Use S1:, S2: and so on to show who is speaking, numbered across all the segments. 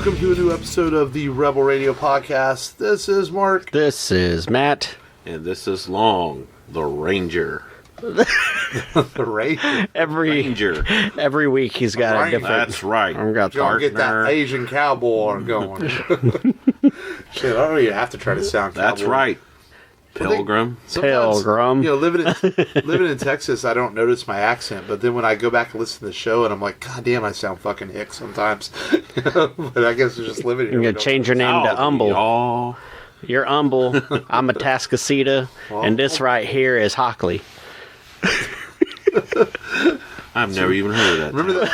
S1: welcome to a new episode of the Rebel Radio Podcast. This is Mark.
S2: This is Matt.
S3: And this is Long, the Ranger.
S1: The Ranger?
S2: Every week he's got a different...
S3: That's right.
S1: I'm going to get that Asian cowboy going. Shit, I don't even have to try to sound cowboy.
S3: That's right. Pilgrim.
S2: Pilgrim.
S1: You know, living in Texas, I don't notice my accent, but then when I go back and listen to the show, and I'm like, God damn, I sound fucking hick sometimes. But I guess it's just living here.
S2: You're going to change your name to Humble.
S3: Y'all.
S2: You're Humble. I'm a Tascasita, and this right here is Hockley.
S3: I've never even heard of that.
S1: Remember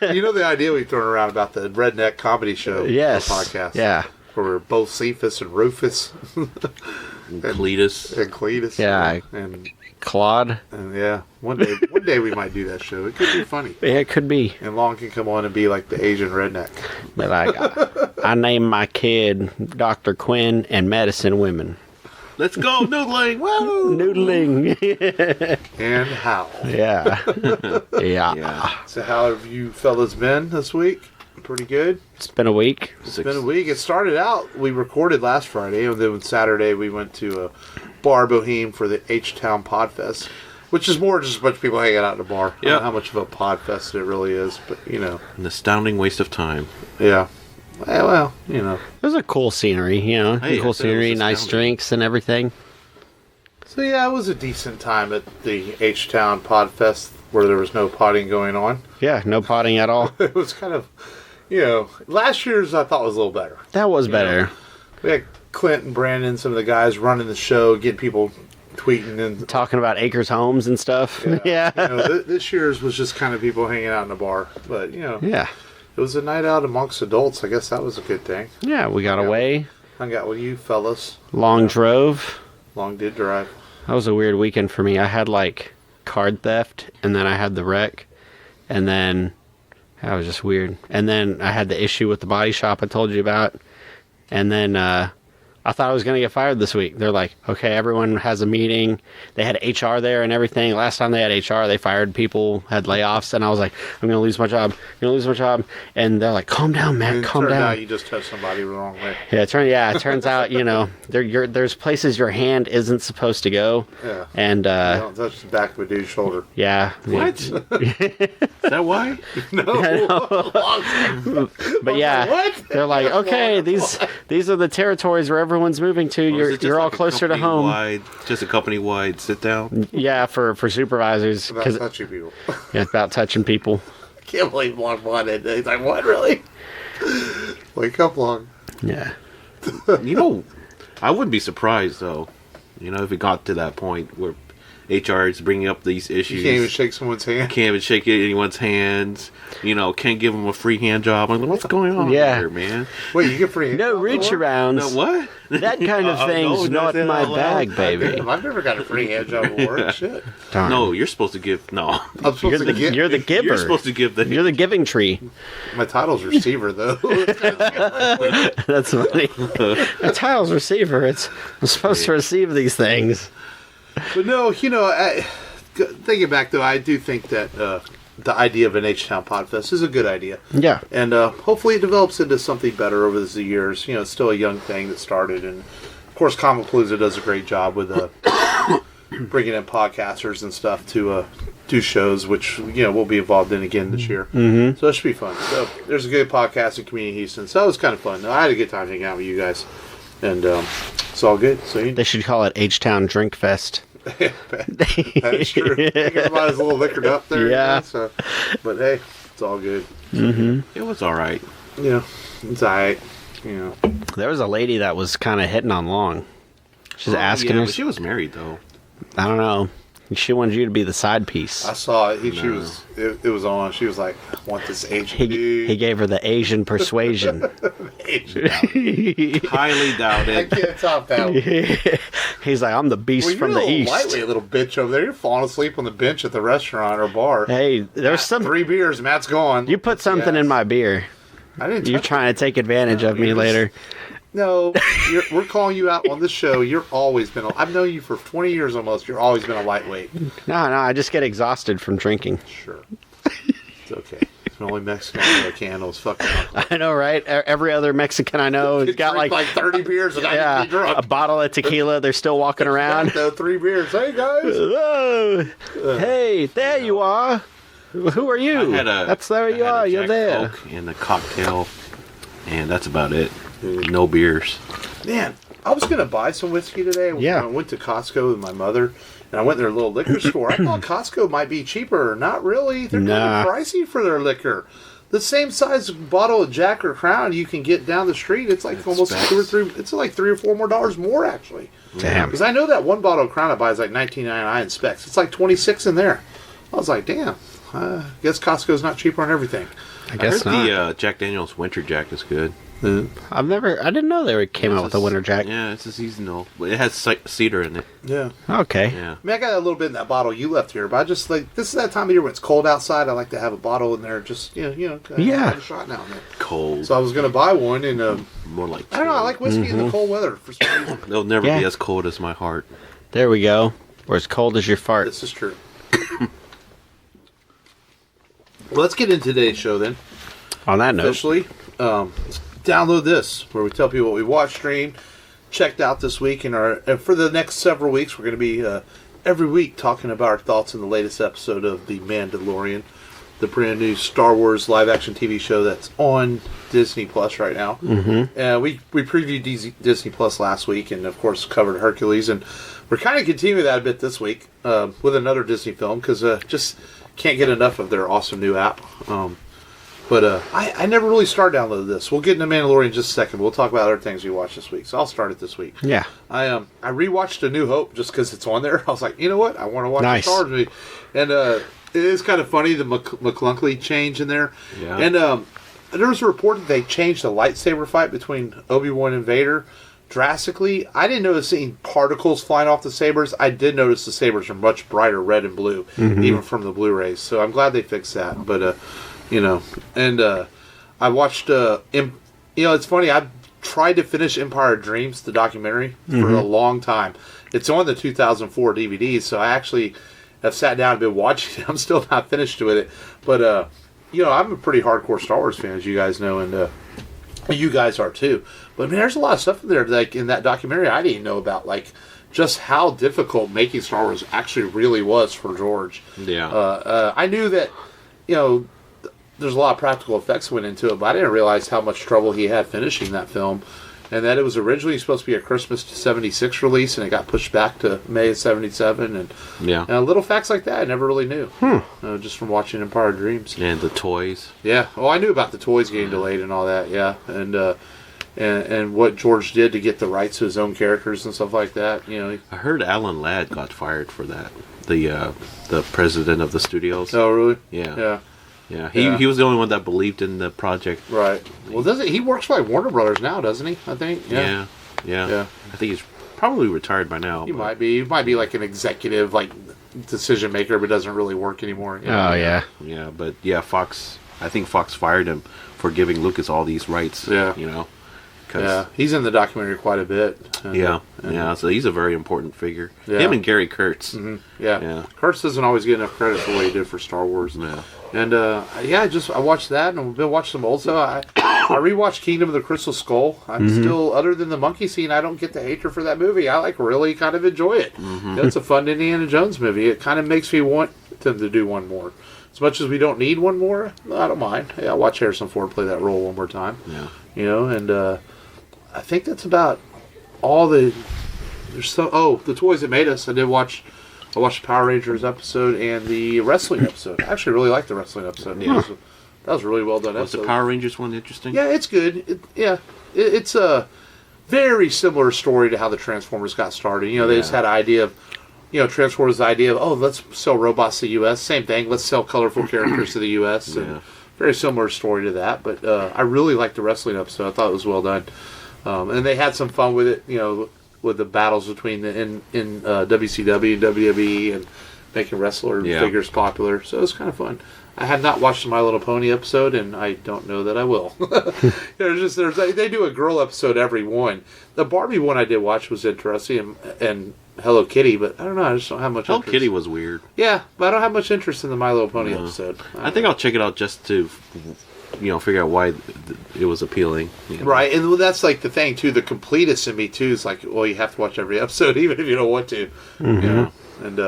S1: that? You know the idea we've thrown around about the redneck comedy show?
S2: Yes.
S1: Podcast.
S2: Yeah.
S1: Where we're both Cephas and Rufus.
S3: And Cletus.
S1: And Cletus.
S2: Yeah.
S1: And
S2: Claude.
S1: And yeah. One day we might do that show. It could be funny.
S2: Yeah, it could be.
S1: And Long can come on and be like the Asian redneck.
S2: But like, I named my kid Dr. Quinn and Medicine Women.
S3: Let's go, noodling. Woo!
S2: Noodling.
S1: And Hal.
S2: Yeah. Yeah.
S1: So how have you fellas been this week? Pretty good.
S2: It's been a week.
S1: It's been a week. It started out, we recorded last Friday, and then Saturday we went to a bar boheme for the H-Town Podfest, which is more just a bunch of people hanging out in a bar. I don't know how much of a podfest it really is, but you know.
S3: An astounding waste of time.
S1: Yeah. Well, you know.
S2: It was a cool scenery, you know.
S3: Hey,
S2: cool scenery, nice drinks and everything.
S1: So yeah, it was a decent time at the H-Town Podfest where there was no potting going on.
S2: Yeah, no potting at all.
S1: It was kind of, you know, last year's I thought was a little better.
S2: That was better.
S1: Know, we had Clint and Brandon, some of the guys running the show, getting people tweeting and
S2: talking about Acres Homes and stuff. Yeah.
S1: You know, this year's was just kind of people hanging out in a bar, but you know.
S2: Yeah.
S1: It was a night out amongst adults. I guess that was a good thing.
S2: Yeah, we got away.
S1: Hung out with you fellas.
S2: Long drove.
S1: Long did drive.
S2: That was a weird weekend for me. I had like card theft, and then I had the wreck, and then that was just weird. And then I had the issue with the body shop I told you about, and then I thought I was going to get fired this week. They're like, okay, everyone has a meeting. They had HR there and everything. Last time they had HR, they fired people, had layoffs, and I was like, I'm going to lose my job. I'm going to lose my job. And they're like, calm down, man, calm down.
S1: Turned out you just touched somebody the wrong way.
S2: Yeah, it turns out, you know, there's places your hand isn't supposed to go.
S1: Yeah.
S2: And
S1: don't touch the back of a dude's shoulder.
S2: Yeah.
S3: What? Is that why?
S1: No.
S2: But yeah,
S1: what?
S2: They're like, okay, these are the territories where everyone's moving to. You're all closer to home.
S3: Just a company-wide sit-down?
S2: Yeah, for supervisors.
S1: About touching people.
S2: Yeah, about touching people.
S1: I can't believe Long wanted. He's like, what, really? Wake up, Long.
S2: Yeah.
S3: You know, I wouldn't be surprised, though, you know, if it got to that point where HR is bringing up these issues.
S1: You can't even shake someone's hand.
S3: Can't even shake anyone's hands. You know, can't give them a free hand job. I'm like, what's going on here, man?
S1: Wait, you get free hand
S2: No
S1: job
S2: reach arounds.
S3: No, what?
S2: That kind of thing's not my bag, baby.
S1: I've never got a free hand job at work. Shit.
S2: Darn.
S3: No, you're supposed to give. No.
S1: I'm supposed to give.
S2: You're the giver.
S3: You're supposed to give
S2: You're the giving tree.
S1: My title's receiver, though.
S2: That's funny. My title's receiver. I'm supposed to receive these things.
S1: But no, you know, thinking back, though, I do think that the idea of an H-Town Podfest is a good idea.
S2: Yeah.
S1: And hopefully it develops into something better over the years. You know, it's still a young thing that started. And, of course, Comicpalooza does a great job with bringing in podcasters and stuff to do shows, which, you know, we'll be involved in again this year.
S2: Mm-hmm.
S1: So it should be fun. So there's a good podcasting community in Houston. So it was kind of fun. I had a good time hanging out with you guys. And it's all good. So
S2: they should call it H-Town Drink Fest.
S1: That's true. Everybody's a little liquored up there.
S2: Yeah.
S1: You know, so, but hey, it's all good.
S2: Mm-hmm.
S3: It was all right.
S1: You know, it's all right. You know.
S2: There was a lady that was kind of hitting on Long. She's asking her.
S3: But she was married, though.
S2: I don't know. She wanted you to be the side piece.
S1: I saw it. She was. It was on. She was like, "I want this Asian dude."
S2: He gave her the Asian persuasion.
S3: Highly doubt
S1: I
S3: it.
S1: can't top that one.
S2: He's like, I'm the beast from the east.
S1: Lightweight little bitch over there. You're falling asleep on the bench at the restaurant or bar.
S2: Hey, there's some
S1: 3 beers. Matt's gone.
S2: You put something in my beer.
S1: I didn't.
S2: You're trying to take advantage of me later.
S1: No, we're calling you out on this show. You're always been. I've known you for 20 years almost. You're always been a lightweight.
S2: No, I just get exhausted from drinking.
S1: Sure, it's okay. The only Mexican I know that can is fucking alcohol.
S2: I know, right? Every other Mexican I know has got like
S1: 30 beers and I get drunk.
S2: a bottle of tequila. They're still walking around.
S1: Though, 3 beers. Hey, guys.
S2: Whoa. Hey, there you are. Who are you? That's there you are. You're there.
S3: Coke and a cocktail, and that's about it. No beers.
S1: Man, I was gonna buy some whiskey today.
S2: Yeah.
S1: I went to Costco with my mother, and I went to their little liquor store. I thought Costco might be cheaper. Not really. They're kind of pricey for their liquor. The same size bottle of Jack or Crown you can get down the street. It's like almost $2 or $3. It's like $3 or $4 more actually.
S2: Damn.
S1: Because I know that one bottle of Crown I buy is like $19.99 in specs. It's like $26 in there. I was like, damn. I guess Costco's not cheaper on everything.
S2: I guess
S3: heard
S2: not.
S3: The Jack Daniel's Winter Jack is good.
S2: I didn't know they came out with a Winter Jack.
S3: Yeah, it's a seasonal. It has cedar in it.
S1: Yeah.
S2: Okay.
S3: Yeah.
S1: I mean, I got a little bit in that bottle you left here, but I just like this is that time of year when it's cold outside. I like to have a bottle in there, just have a shot now and then.
S3: Cold.
S1: So I was gonna buy one, and
S3: More like.
S1: I don't know. I like whiskey in the cold weather for some reason.
S3: They'll never be as cold as my heart.
S2: There we go. Or as cold as your fart.
S1: This is true. Well, let's get into today's show then.
S2: On that note,
S1: Officially, let's download this where we tell people what we watched, streamed, checked out this week, and for the next several weeks, we're going to be every week talking about our thoughts on the latest episode of The Mandalorian, the brand new Star Wars live-action TV show that's on Disney Plus right now. Mm-hmm. We previewed Disney Plus last week, and of course covered Hercules, and we're kind of continuing that a bit this week with another Disney film because just can't get enough of their awesome new app. But I never really started downloading this. We'll get into Mandalorian in just a second. We'll talk about other things we watched this week. So I'll start it this week.
S2: Yeah.
S1: I rewatched A New Hope just because it's on there. I was like, you know what? I want to watch the Star Wars movie. And it is kind of funny, the McClunkley change in there.
S3: Yeah.
S1: And there was a report that they changed the lightsaber fight between Obi-Wan and Vader drastically. I didn't notice any particles flying off the sabers. I did notice the sabers are much brighter red and blue, even from the Blu-rays. So I'm glad they fixed that. But I watched. It's funny. I've tried to finish Empire of Dreams, the documentary, for a long time. It's on the 2004 DVD, so I actually have sat down and been watching it. I'm still not finished with it, but I'm a pretty hardcore Star Wars fan, as you guys know, and you guys are too. But man, there's a lot of stuff in there, like in that documentary, I didn't know about, like just how difficult making Star Wars actually really was for George.
S3: Yeah.
S1: I knew that, there's a lot of practical effects that went into it, but I didn't realize how much trouble he had finishing that film, and that it was originally supposed to be a Christmas '76 release, and it got pushed back to May of '77, and little facts like that I never really knew, just from watching Empire of Dreams.
S3: And the toys.
S1: Yeah. Oh, I knew about the toys getting delayed and all that. Yeah, and what George did to get the rights to his own characters and stuff like that.
S3: I heard Alan Ladd got fired for that. The president of the studios.
S1: Oh, really?
S3: Yeah.
S1: Yeah.
S3: Yeah, he was the only one that believed in the project.
S1: Right. Well, he works for like Warner Brothers now, doesn't he? I think. Yeah.
S3: I think he's probably retired by now.
S1: He might be. He might be like an executive, like decision maker, but doesn't really work anymore.
S2: Oh yeah.
S3: Yeah, but Fox. I think Fox fired him for giving Lucas all these rights.
S1: Yeah. Yeah, he's in the documentary quite a bit.
S3: So he's a very important figure.
S1: Yeah.
S3: Him and Gary Kurtz.
S1: Mm-hmm. Yeah. Kurtz doesn't always get enough credit for what he did for Star Wars.
S3: Yeah.
S1: And I watched that, and we've been watching some old stuff. I rewatched Kingdom of the Crystal Skull. I'm still, other than the monkey scene, I don't get the hatred for that movie. I really kind of enjoy it. It's a fun Indiana Jones movie. It kind of makes me want them to do one more. As much as we don't need one more, I don't mind. I'll watch Harrison Ford play that role one more time.
S3: Yeah.
S1: I think that's about all the. The Toys That Made Us. I watched the Power Rangers episode and the wrestling episode. I actually really liked the wrestling episode. Yeah, that was a really well done
S3: Was
S1: episode.
S3: the Power Rangers one interesting?
S1: Yeah, it's good. It's a very similar story to how the Transformers got started. They just had an idea of, Transformers, the idea of, let's sell robots to the U.S. Same thing, let's sell colorful characters to the U.S. And very similar story to that. But I really liked the wrestling episode. I thought it was well done. And they had some fun with it, with the battles between in WCW and WWE and making wrestler figures popular. So it was kind of fun. I had not watched the My Little Pony episode, and I don't know that I will. They do a girl episode every one. The Barbie one I did watch was interesting, and Hello Kitty, but I don't know. I just don't have much
S3: Hello
S1: interest.
S3: Kitty was weird.
S1: Yeah, but I don't have much interest in the My Little Pony episode.
S3: I think I'll check it out just to, figure out why it was appealing.
S1: Right, and that's like the thing too. The completist in me too is like, well, you have to watch every episode, even if you don't want to.
S2: Mm-hmm.
S1: You know, and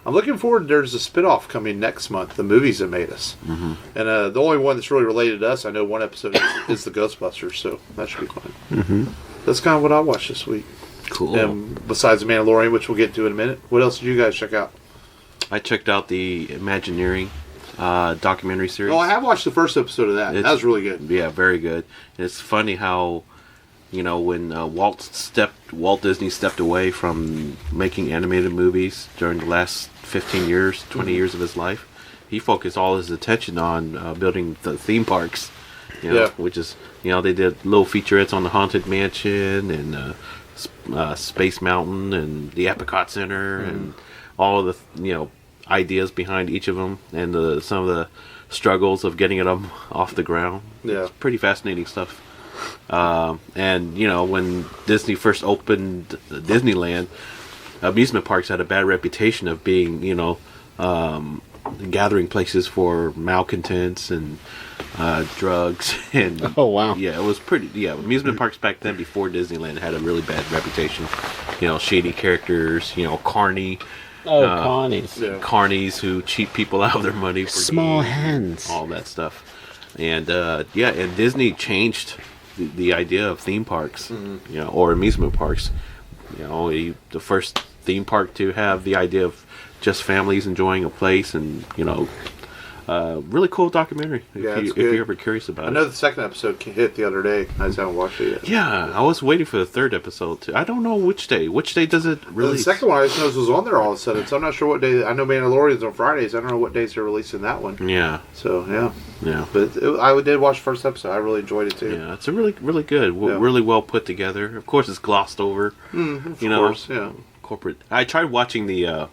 S1: I'm looking forward. There's a spinoff coming next month. The Movies That Made Us, and the only one that's really related to us, I know one episode is the Ghostbusters, so that should be fun.
S2: Mm-hmm.
S1: That's kind of what I watched this week.
S3: Cool.
S1: Besides The Mandalorian, which we'll get to in a minute, what else did you guys check out?
S3: I checked out the Imagineering documentary series.
S1: Oh, I have watched the first episode of that. That was really good.
S3: Yeah, very good. And it's funny how, when Walt Disney stepped away from making animated movies during the last 15 years, 20 years of his life, he focused all his attention on building the theme parks. Which is, they did little featurettes on the Haunted Mansion and Space Mountain and the Epcot Center and all of the ideas behind each of them and some of the struggles of getting them off the ground.
S1: Yeah,
S3: it's pretty fascinating stuff. And when Disney first opened Disneyland, amusement parks had a bad reputation of being gathering places for malcontents and drugs and
S2: Oh wow.
S3: yeah, it was pretty. Yeah, amusement parks back then before Disneyland had a really bad reputation. Shady characters. Carny.
S2: Connies.
S1: Yeah.
S3: Carnies who cheat people out of their money for
S2: Small
S3: games,
S2: hands.
S3: all that stuff. And and Disney changed the idea of theme parks, or amusement parks. The first theme park to have the idea of just families enjoying a place, and really cool documentary. If you're ever curious about it.
S1: I know the second episode hit the other day. I just haven't watched it yet.
S3: Yeah, I was waiting for the third episode too. I don't know which day. Which day does it release?
S1: The second one I just know was on there all of a sudden, so I'm not sure what day. I know Mandalorian's on Fridays. I don't know what days they're releasing that one.
S3: Yeah.
S1: So
S3: Yeah.
S1: but I did watch the first episode. I really enjoyed it too.
S3: Yeah, it's a really good, really well put together. Of course, it's glossed over.
S1: Of course, yeah.
S3: Corporate. I tried watching the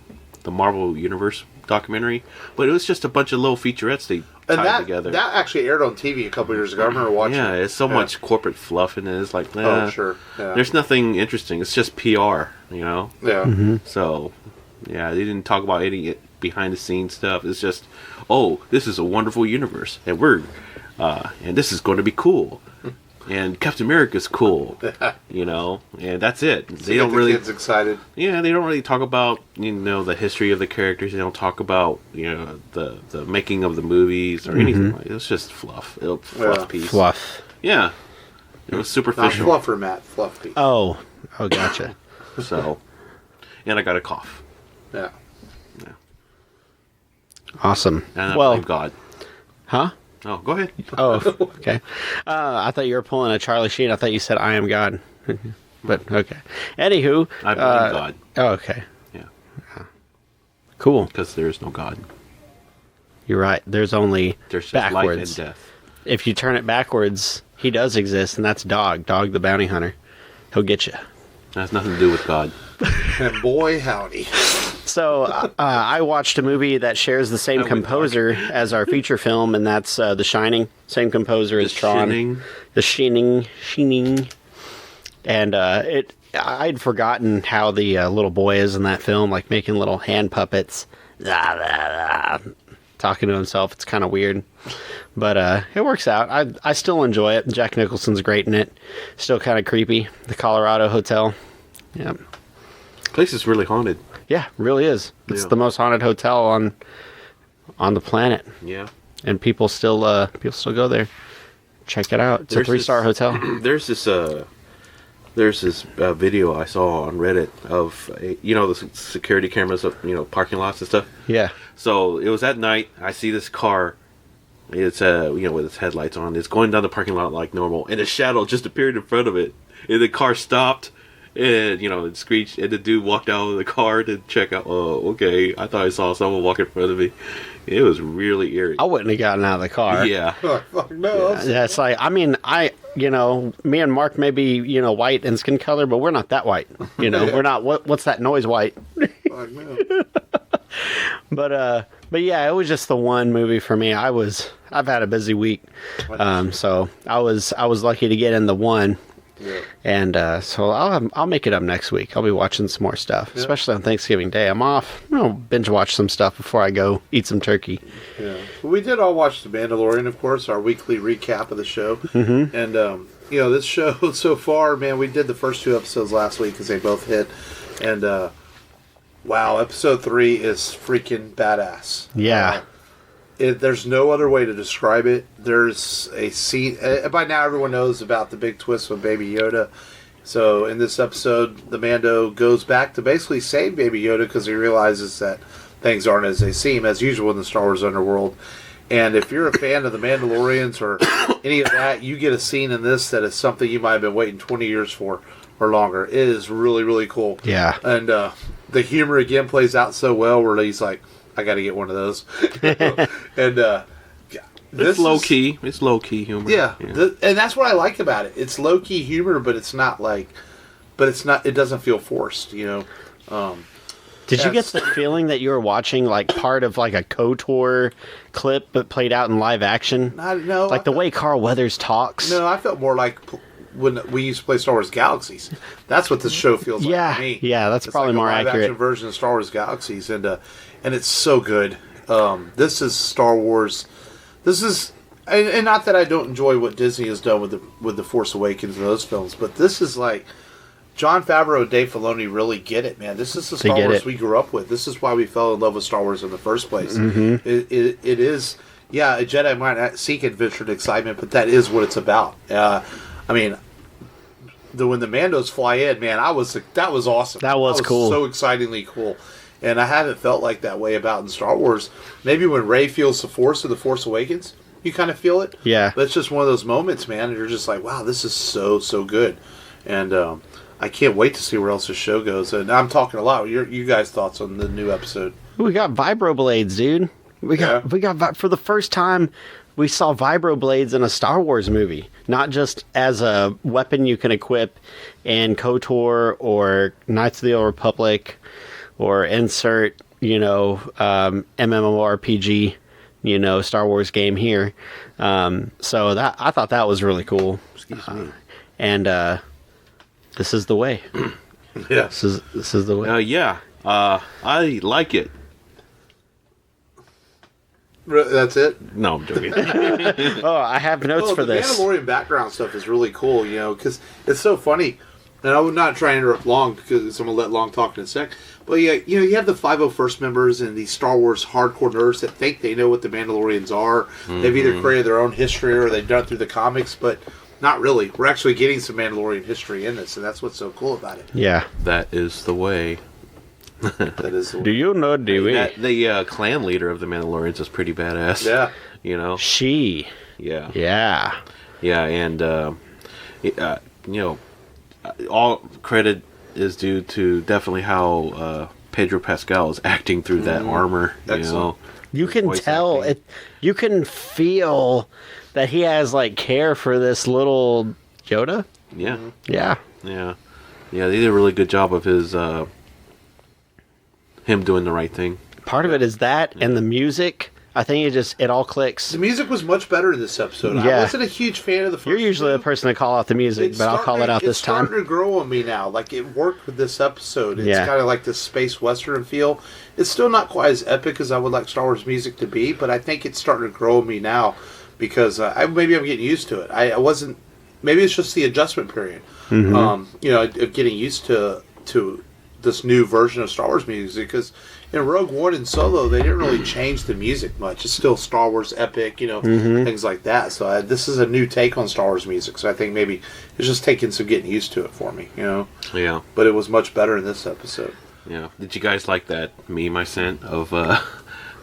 S3: Marvel Universe documentary, but it was just a bunch of little featurettes they tied together.
S1: That actually aired on TV a couple years ago. I remember watching.
S3: Yeah, it's so much corporate fluff in it. It's like,
S1: oh sure. Yeah.
S3: There's nothing interesting. It's just PR,
S1: Yeah.
S3: So, yeah, they didn't talk about any behind the scenes stuff. It's just, this is a wonderful universe, and and this is going to be cool. And Captain America's cool, and that's it. They don't really.
S1: Kids excited.
S3: Yeah, they don't really talk about the history of the characters. They don't talk about the making of the movies or anything like it. It's just fluff, piece.
S2: Fluff.
S3: Yeah, it was superficial.
S1: Not fluffer, Matt. Fluff piece.
S2: Oh, gotcha.
S3: So, and I got a cough.
S1: Yeah.
S2: Awesome.
S3: And I blame God.
S2: Huh?
S3: Oh, go ahead.
S2: Oh, okay. I thought you were pulling a Charlie Sheen. I thought you said I am God. But, okay. Anywho.
S3: I blame God.
S2: Oh, okay.
S3: Yeah.
S2: Cool.
S3: Because there is no God.
S2: You're right. There's
S3: just
S2: backwards.
S3: life and death.
S2: If you turn it backwards, he does exist, and that's Dog the bounty hunter. He'll get you.
S3: That has nothing to do with God.
S1: And boy, howdy.
S2: So I watched a movie that shares the same composer as our feature film, and that's The Shining. Same composer as Tron. The Shining. And I'd forgotten how the little boy is in that film, like making little hand puppets, talking to himself. It's kind of weird, but it works out. I still enjoy it. Jack Nicholson's great in it. Still kind of creepy. The Colorado Hotel. Yeah.
S3: Place is really haunted.
S2: Yeah, really is. It's the most haunted hotel on the planet.
S3: Yeah.
S2: And people still go there. Check it out. It's a 3-star hotel.
S3: There's this video I saw on Reddit of the security cameras of parking lots and stuff.
S2: Yeah.
S3: So it was at night. I see this car. It's with its headlights on. It's going down the parking lot like normal, and a shadow just appeared in front of it. And the car stopped. And, it screeched, and the dude walked out of the car to check out. Oh, okay. I thought I saw someone walk in front of me. It was really eerie.
S2: I wouldn't have gotten out of the car.
S3: Yeah.
S1: Oh, fuck no.
S2: Yeah, it's like, me and Mark may be, white in skin color, but we're not that white. We're not, what's that noise white?
S1: Fuck no.
S2: But yeah, it was just the one movie for me. I've had a busy week. So I was lucky to get in the one.
S1: Yeah.
S2: And so I'll make it up next week. I'll be watching some more stuff, especially on Thanksgiving Day. I'm off. I'll binge watch some stuff before I go eat some turkey.
S1: Yeah. Well, we did all watch The Mandalorian, of course, our weekly recap of the show. Mm-hmm. And, this show so far, man, we did the first 2 episodes last week because they both hit. And, wow, episode 3 is freaking badass.
S2: Yeah.
S1: There's no other way to describe it. There's a scene. By now, everyone knows about the big twist with Baby Yoda. So, in this episode, the Mando goes back to basically save Baby Yoda because he realizes that things aren't as they seem, as usual in the Star Wars underworld. And if you're a fan of the Mandalorians or any of that, you get a scene in this that is something you might have been waiting 20 years for or longer. It is really, really cool.
S2: Yeah.
S1: And the humor, again, plays out so well where he's like, I got to get one of those. And
S3: it's low key. It's low key humor.
S1: Yeah, and that's what I like about it. It's low key humor, but it's not like, it doesn't feel forced. Did
S2: you get the feeling that you were watching like part of like a KOTOR clip, but played out in live action?
S1: No,
S2: like the way Carl Weathers talks.
S1: No, I felt more like when we used to play Star Wars Galaxies. That's what this show feels like to me.
S2: Yeah, that's
S1: it's
S2: probably
S1: like
S2: more
S1: a live
S2: accurate.
S1: action version of Star Wars Galaxies, and it's so good. This is Star Wars. This is, and not that I don't enjoy what Disney has done with the Force Awakens and those films, but this is like Jon Favreau and Dave Filoni really get it, man. This is the Star Wars we grew up with. This is why we fell in love with Star Wars in the first place. Mm-hmm. It is, yeah, a Jedi might not seek adventure and excitement, but that is what it's about. When the Mandos fly in, man, that was awesome.
S2: That was cool.
S1: So excitingly cool. And I haven't felt like that way about in Star Wars. Maybe when Rey feels the Force in The Force Awakens, you kind of feel it.
S2: Yeah.
S1: But it's just one of those moments, man, and you're just like, wow, this is so, so good. And I can't wait to see where else the show goes. And I'm talking a lot. You guys' thoughts on the new episode?
S2: We got vibroblades, dude. We got for the first time, we saw vibroblades in a Star Wars movie. Not just as a weapon you can equip in KOTOR or Knights of the Old Republic or insert, MMORPG, Star Wars game here. So that I thought that was really cool.
S1: Excuse me.
S2: And this is the way.
S1: Yeah.
S2: This is the way.
S3: I like it.
S1: That's it?
S3: No, I'm joking.
S2: Oh, I have notes for this.
S1: The Mandalorian background stuff is really cool, because it's so funny. And I would not try and interrupt Long, because I'm going to let Long talk in a sec. But yeah, you have the 501st members and these Star Wars hardcore nerds that think they know what the Mandalorians are. Mm-hmm. They've either created their own history or they've done it through the comics, but not really. We're actually getting some Mandalorian history in this, and that's what's so cool about it.
S2: Yeah.
S3: That is the way.
S1: That is the way.
S2: Do you know Dewey?
S3: The clan leader of the Mandalorians is pretty badass.
S1: Yeah.
S2: She.
S3: Yeah.
S2: Yeah.
S3: Yeah, and, all credit is due to definitely how Pedro Pascal is acting through that armor.
S1: Excellent.
S2: You can tell it. You can feel that he has care for this little Yoda.
S3: Yeah.
S2: Yeah.
S3: Yeah. Yeah. They did a really good job of his him doing the right thing.
S2: Part of it is that, and the music. I think it all clicks.
S1: The music was much better in this episode.
S2: Yeah.
S1: I wasn't a huge fan of the first.
S2: You're usually the person to call out the music, but I'll call it out this time.
S1: It's starting to grow on me now. It worked with this episode. It's kind of like this space western feel. It's still not quite as epic as I would like Star Wars music to be, but I think it's starting to grow on me now because maybe I'm getting used to it. I wasn't. Maybe it's just the adjustment period. Mm-hmm. Of getting used to this new version of Star Wars music because. In Rogue One and Solo, they didn't really change the music much. It's still Star Wars epic, things like that. So this is a new take on Star Wars music. So I think maybe it's just taking some getting used to it for me,
S3: Yeah.
S1: But it was much better in this episode.
S3: Yeah. Did you guys like that meme I sent of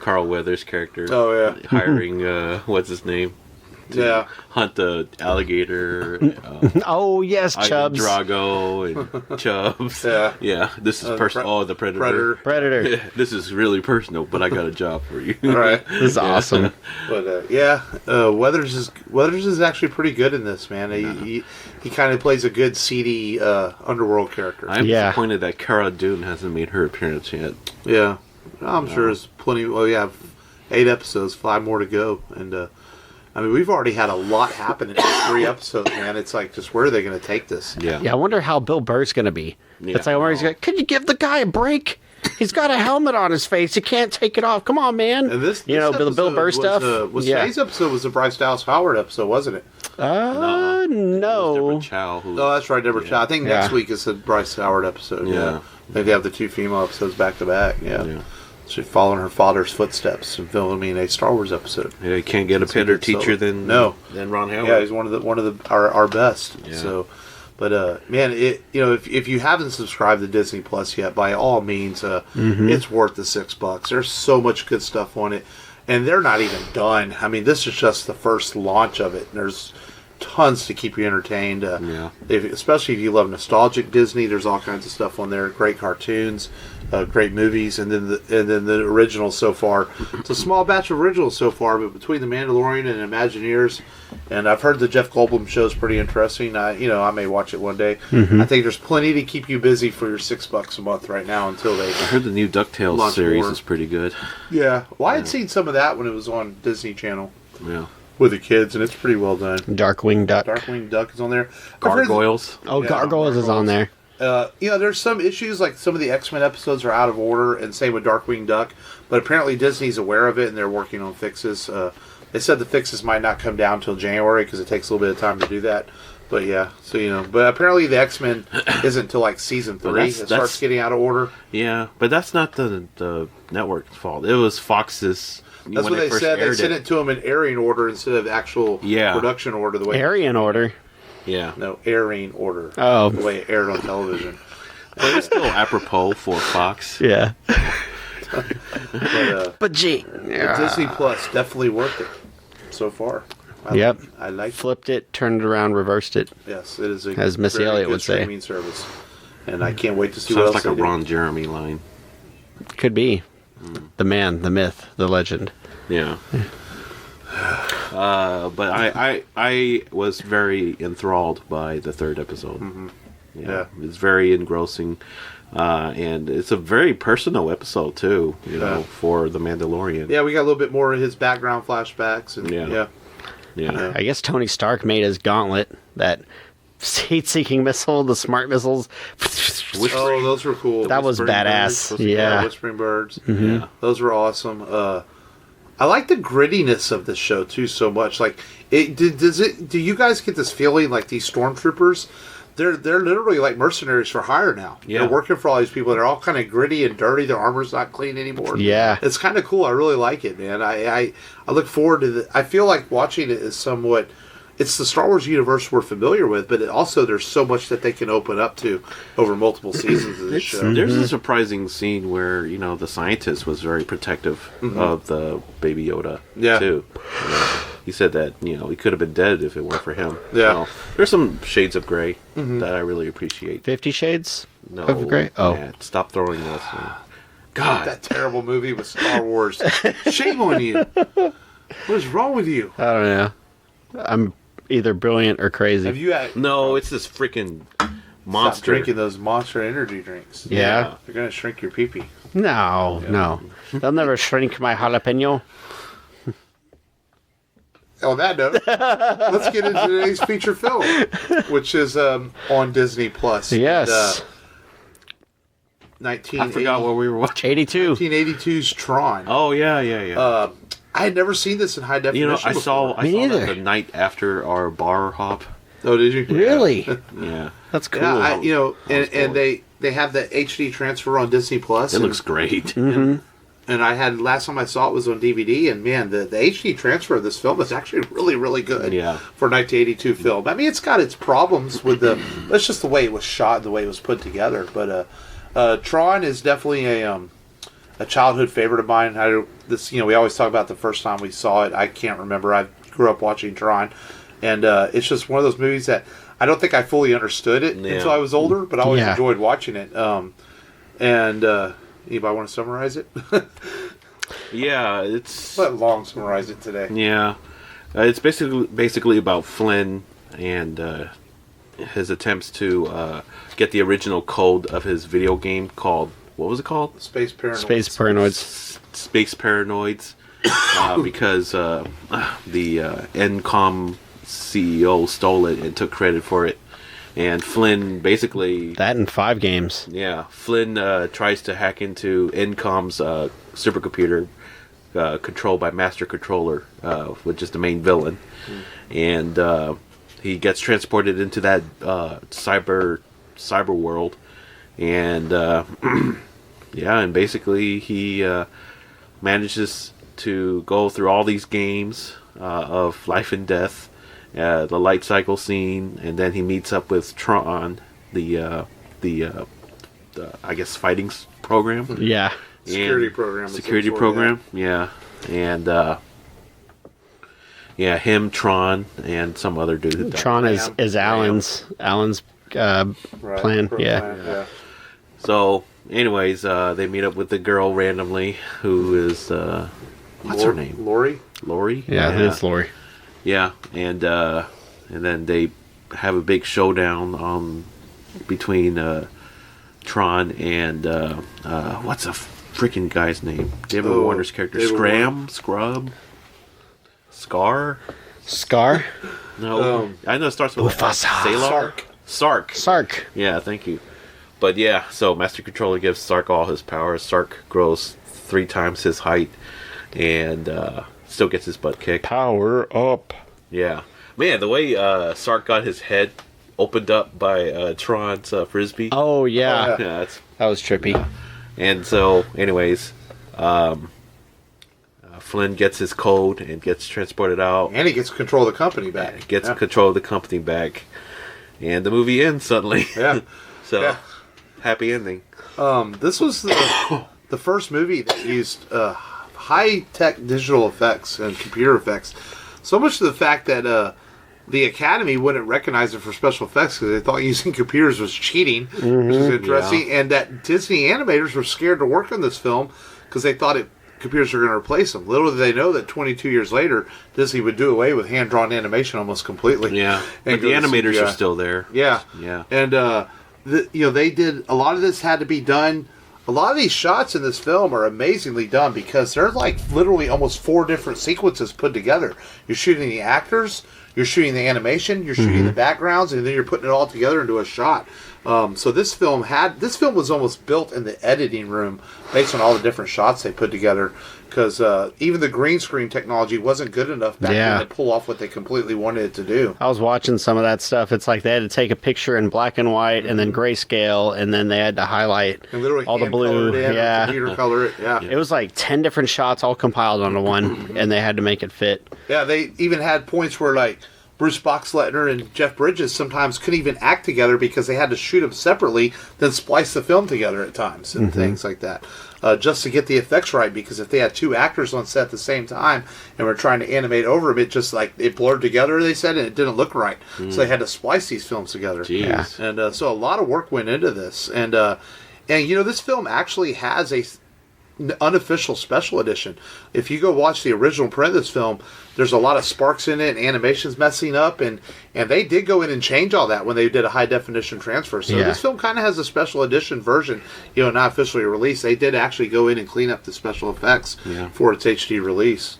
S3: Carl Weathers' character?
S1: Oh, yeah.
S3: Hiring, what's his name? To hunt the alligator.
S2: Oh, yes, Chubbs.
S3: Drago and Chubbs. Yeah. This is personal. Oh, the Predator.
S2: Predator.
S3: This is really personal, but I got a job for you.
S1: All right.
S2: This is awesome.
S1: But, Weathers is actually pretty good in this, man. He kind of plays a good, seedy underworld character.
S3: I'm disappointed that Cara Dune hasn't made her appearance yet.
S1: Yeah. I'm sure there's plenty. 8 episodes, 5 more to go. And, I mean, we've already had a lot happen in just 3 episodes, man. It's like, just where are they going to take this?
S2: Yeah, I wonder how Bill Burr's going to be.
S3: Yeah.
S2: It's like, where he's like, can you give the guy a break? He's got a helmet on his face. He can't take it off. Come on, man.
S1: And this
S2: Bill Burr stuff.
S1: Today's episode was the Bryce Dallas Howard episode, wasn't it?
S2: No.
S3: Deborah Chow.
S1: Oh, that's right, Deborah Chow. I think next week is the Bryce Howard episode.
S3: Yeah.
S1: They have the 2 female episodes back to back. Yeah. She's following her father's footsteps and filming a Star Wars episode.
S3: Yeah, you can't get a better teacher than Ron Howard.
S1: Yeah, he's one of our best.
S3: Yeah.
S1: So, but man, if you haven't subscribed to Disney Plus yet, by all means, it's worth the $6. There's so much good stuff on it, and they're not even done. I mean, this is just the first launch of it. There's tons to keep you entertained. Especially if you love nostalgic Disney, there's all kinds of stuff on there. Great cartoons, great movies, and then the originals so far. It's a small batch of originals so far, but between The Mandalorian and Imagineers, and I've heard the Jeff Goldblum show is pretty interesting. I may watch it one day. I think there's plenty to keep you busy for your $6 a month right now until they.
S3: I heard the new DuckTales series is pretty good.
S1: Yeah, well, I had seen some of that when it was on Disney Channel.
S3: Yeah.
S1: With the kids, and it's pretty well done.
S2: Darkwing Duck.
S1: Darkwing Duck is on there.
S3: Gargoyles.
S2: Gargoyles is on there.
S1: There's some issues, like some of the X-Men episodes are out of order, and same with Darkwing Duck, but apparently Disney's aware of it, and they're working on fixes. They said the fixes might not come down until January, because it takes a little bit of time to do that. But yeah, so but apparently the X-Men isn't until like season 3. It starts getting out of order.
S3: Yeah, but that's not the network's fault. It was Fox's.
S1: That's what they said. They sent it to them in airing order instead of actual production order. The way
S2: airing order.
S3: Yeah.
S1: No, airing order.
S2: Oh,
S1: the way it aired on television.
S3: But it's still apropos for Fox.
S2: Yeah.
S1: But
S2: Disney
S1: Plus definitely worth it so far. I like
S2: flipped it, turned it around, reversed it.
S1: Yes, it is a
S2: as Missy Elliott would say
S1: streaming service, and I can't wait to see.
S3: Sounds
S1: what else
S3: like a Ron Jeremy line.
S2: Could be. The man, the myth, the legend.
S3: Yeah. But I was very enthralled by the 3rd episode. Yeah, it's very engrossing, and it's a very personal episode too. You know, for the Mandalorian.
S1: Yeah, we got a little bit more of his background flashbacks, and
S3: yeah.
S2: I guess Tony Stark made his gauntlet, that heat-seeking missile, the smart missiles.
S1: Oh, those were cool.
S2: That was badass.
S1: Birds, Whispering Birds. Yeah, those were awesome. I like the grittiness of this show too so much. Like, do you guys get this feeling like these stormtroopers? They're literally like mercenaries for hire now.
S3: Yeah.
S1: They're working for all these people. They're all kind of gritty and dirty. Their armor's not clean anymore.
S2: Yeah.
S1: It's kind of cool. I really like it, man. I look forward to I feel like watching it is somewhat. It's the Star Wars universe we're familiar with, but also there's so much that they can open up to over multiple seasons of this show.
S3: There's a surprising scene where, the scientist was very protective of the Baby Yoda, too. He said that, he could have been dead if it weren't for him.
S1: Yeah.
S3: So, there's some shades of gray that I really appreciate.
S2: 50 Shades
S3: of
S2: Grey? Oh.
S3: Yeah, stop throwing this.
S1: God, that terrible movie with Star Wars. Shame on you. What is wrong with you?
S2: I don't know. I'm either brilliant or crazy.
S1: Have you had...
S3: No, it's this freaking monster.
S1: Stop drinking those Monster energy drinks.
S2: Yeah.
S1: They're going to shrink your pee-pee.
S2: No. They'll never shrink my jalapeno.
S1: On that note, let's get into today's feature film, which is on Disney Plus.
S2: Yes.
S3: I forgot what we were watching.
S1: 1982's Tron.
S3: Oh, yeah.
S1: I had never seen this in high definition
S3: I saw
S2: neither.
S3: that the night after our bar hop.
S1: Oh, did you?
S2: Really?
S3: Yeah.
S2: That's cool.
S1: Yeah, and they have the HD transfer on Disney Plus.
S3: It looks great.
S1: And I had, last time I saw it was on DVD, and man, the HD transfer of this film is actually really, really good for a 1982 film. I mean, it's got its problems with that's just the way it was shot and the way it was put together. But Tron is definitely a childhood favorite of mine. We always talk about the first time we saw it. I can't remember. I grew up watching Tron, and it's just one of those movies that I don't think I fully understood it until I was older, but I always enjoyed watching it. Anybody want to summarize it?
S3: Yeah, it's...
S1: Let Long summarize it today.
S3: Yeah. It's basically about Flynn and his attempts to get the original code of his video game called... What was it called?
S1: Space Paranoids.
S2: Space Paranoids.
S3: Space Paranoids. because the Encom CEO stole it and took credit for it. And Flynn basically...
S2: That in 5 games.
S3: Yeah. Flynn tries to hack into Encom's supercomputer controlled by Master Controller, which is the main villain. And he gets transported into that cyber world. And and basically he manages to go through all these games of life and death. The light cycle scene, and then he meets up with Tron, the I guess fighting program.
S2: Yeah,
S1: security program.
S3: Security program. Yeah, and him, Tron, and some other dude.
S2: Tron is Alan's plan. Yeah.
S3: So, anyways, they meet up with the girl randomly, who is what's her name?
S1: Lori.
S2: Yeah, it's Lori.
S3: Yeah, and then they have a big showdown between Tron and what's a freaking guy's name? David Warner's character, Scrub, Scar. No, I know it starts with Sark. Yeah, thank you. But yeah, so Master Controller gives Sark all his powers. Sark grows 3 times his height, and still gets his butt kicked.
S2: Power up.
S3: Yeah. Man, the way Sark got his head opened up by Tron's frisbee.
S2: Oh, yeah.
S3: Yeah,
S2: that was trippy.
S3: Yeah. And so, anyways, Flynn gets his code and gets transported out.
S1: And he gets control of the company back.
S3: Control of the company back. And the movie ends suddenly.
S1: Yeah.
S3: So, happy ending.
S1: This was the first movie that used high-tech digital effects and computer effects. So much to the fact that the Academy wouldn't recognize it for special effects because they thought using computers was cheating, which is interesting. Yeah. And that Disney animators were scared to work on this film because they thought computers were going to replace them. Little did they know that 22 years later, Disney would do away with hand-drawn animation almost completely.
S3: Yeah, but the animators are still there.
S1: Yeah. And they did a lot of this had to be done. A lot of these shots in this film are amazingly done because they're like literally almost 4 different sequences put together. You're shooting the actors, you're shooting the animation, you're shooting the backgrounds, and then you're putting it all together into a shot. So this film was almost built in the editing room based on all the different shots they put together. Because even the green screen technology wasn't good enough back then to pull off what they completely wanted it to do.
S2: I was watching some of that stuff. It's like they had to take a picture in black and white and then grayscale, and then they had to highlight all the blue.
S1: Computer color it. Yeah.
S2: It was like 10 different shots all compiled onto one, and they had to make it fit.
S1: Yeah, they even had points where like Bruce Boxleitner and Jeff Bridges sometimes couldn't even act together because they had to shoot them separately, then splice the film together at times and things like that. Just to get the effects right, because if they had 2 actors on set at the same time and were trying to animate over them, it just like it blurred together, they said, and it didn't look right. So they had to splice these films together.
S3: Jeez.
S1: And so a lot of work went into this. And this film actually has a unofficial special edition. If you go watch the original print of this film, there's a lot of sparks in it and animations messing up, and they did go in and change all that when they did a high definition transfer. So this film kind of has a special edition version, not officially released. They did actually go in and clean up the special effects for its HD release.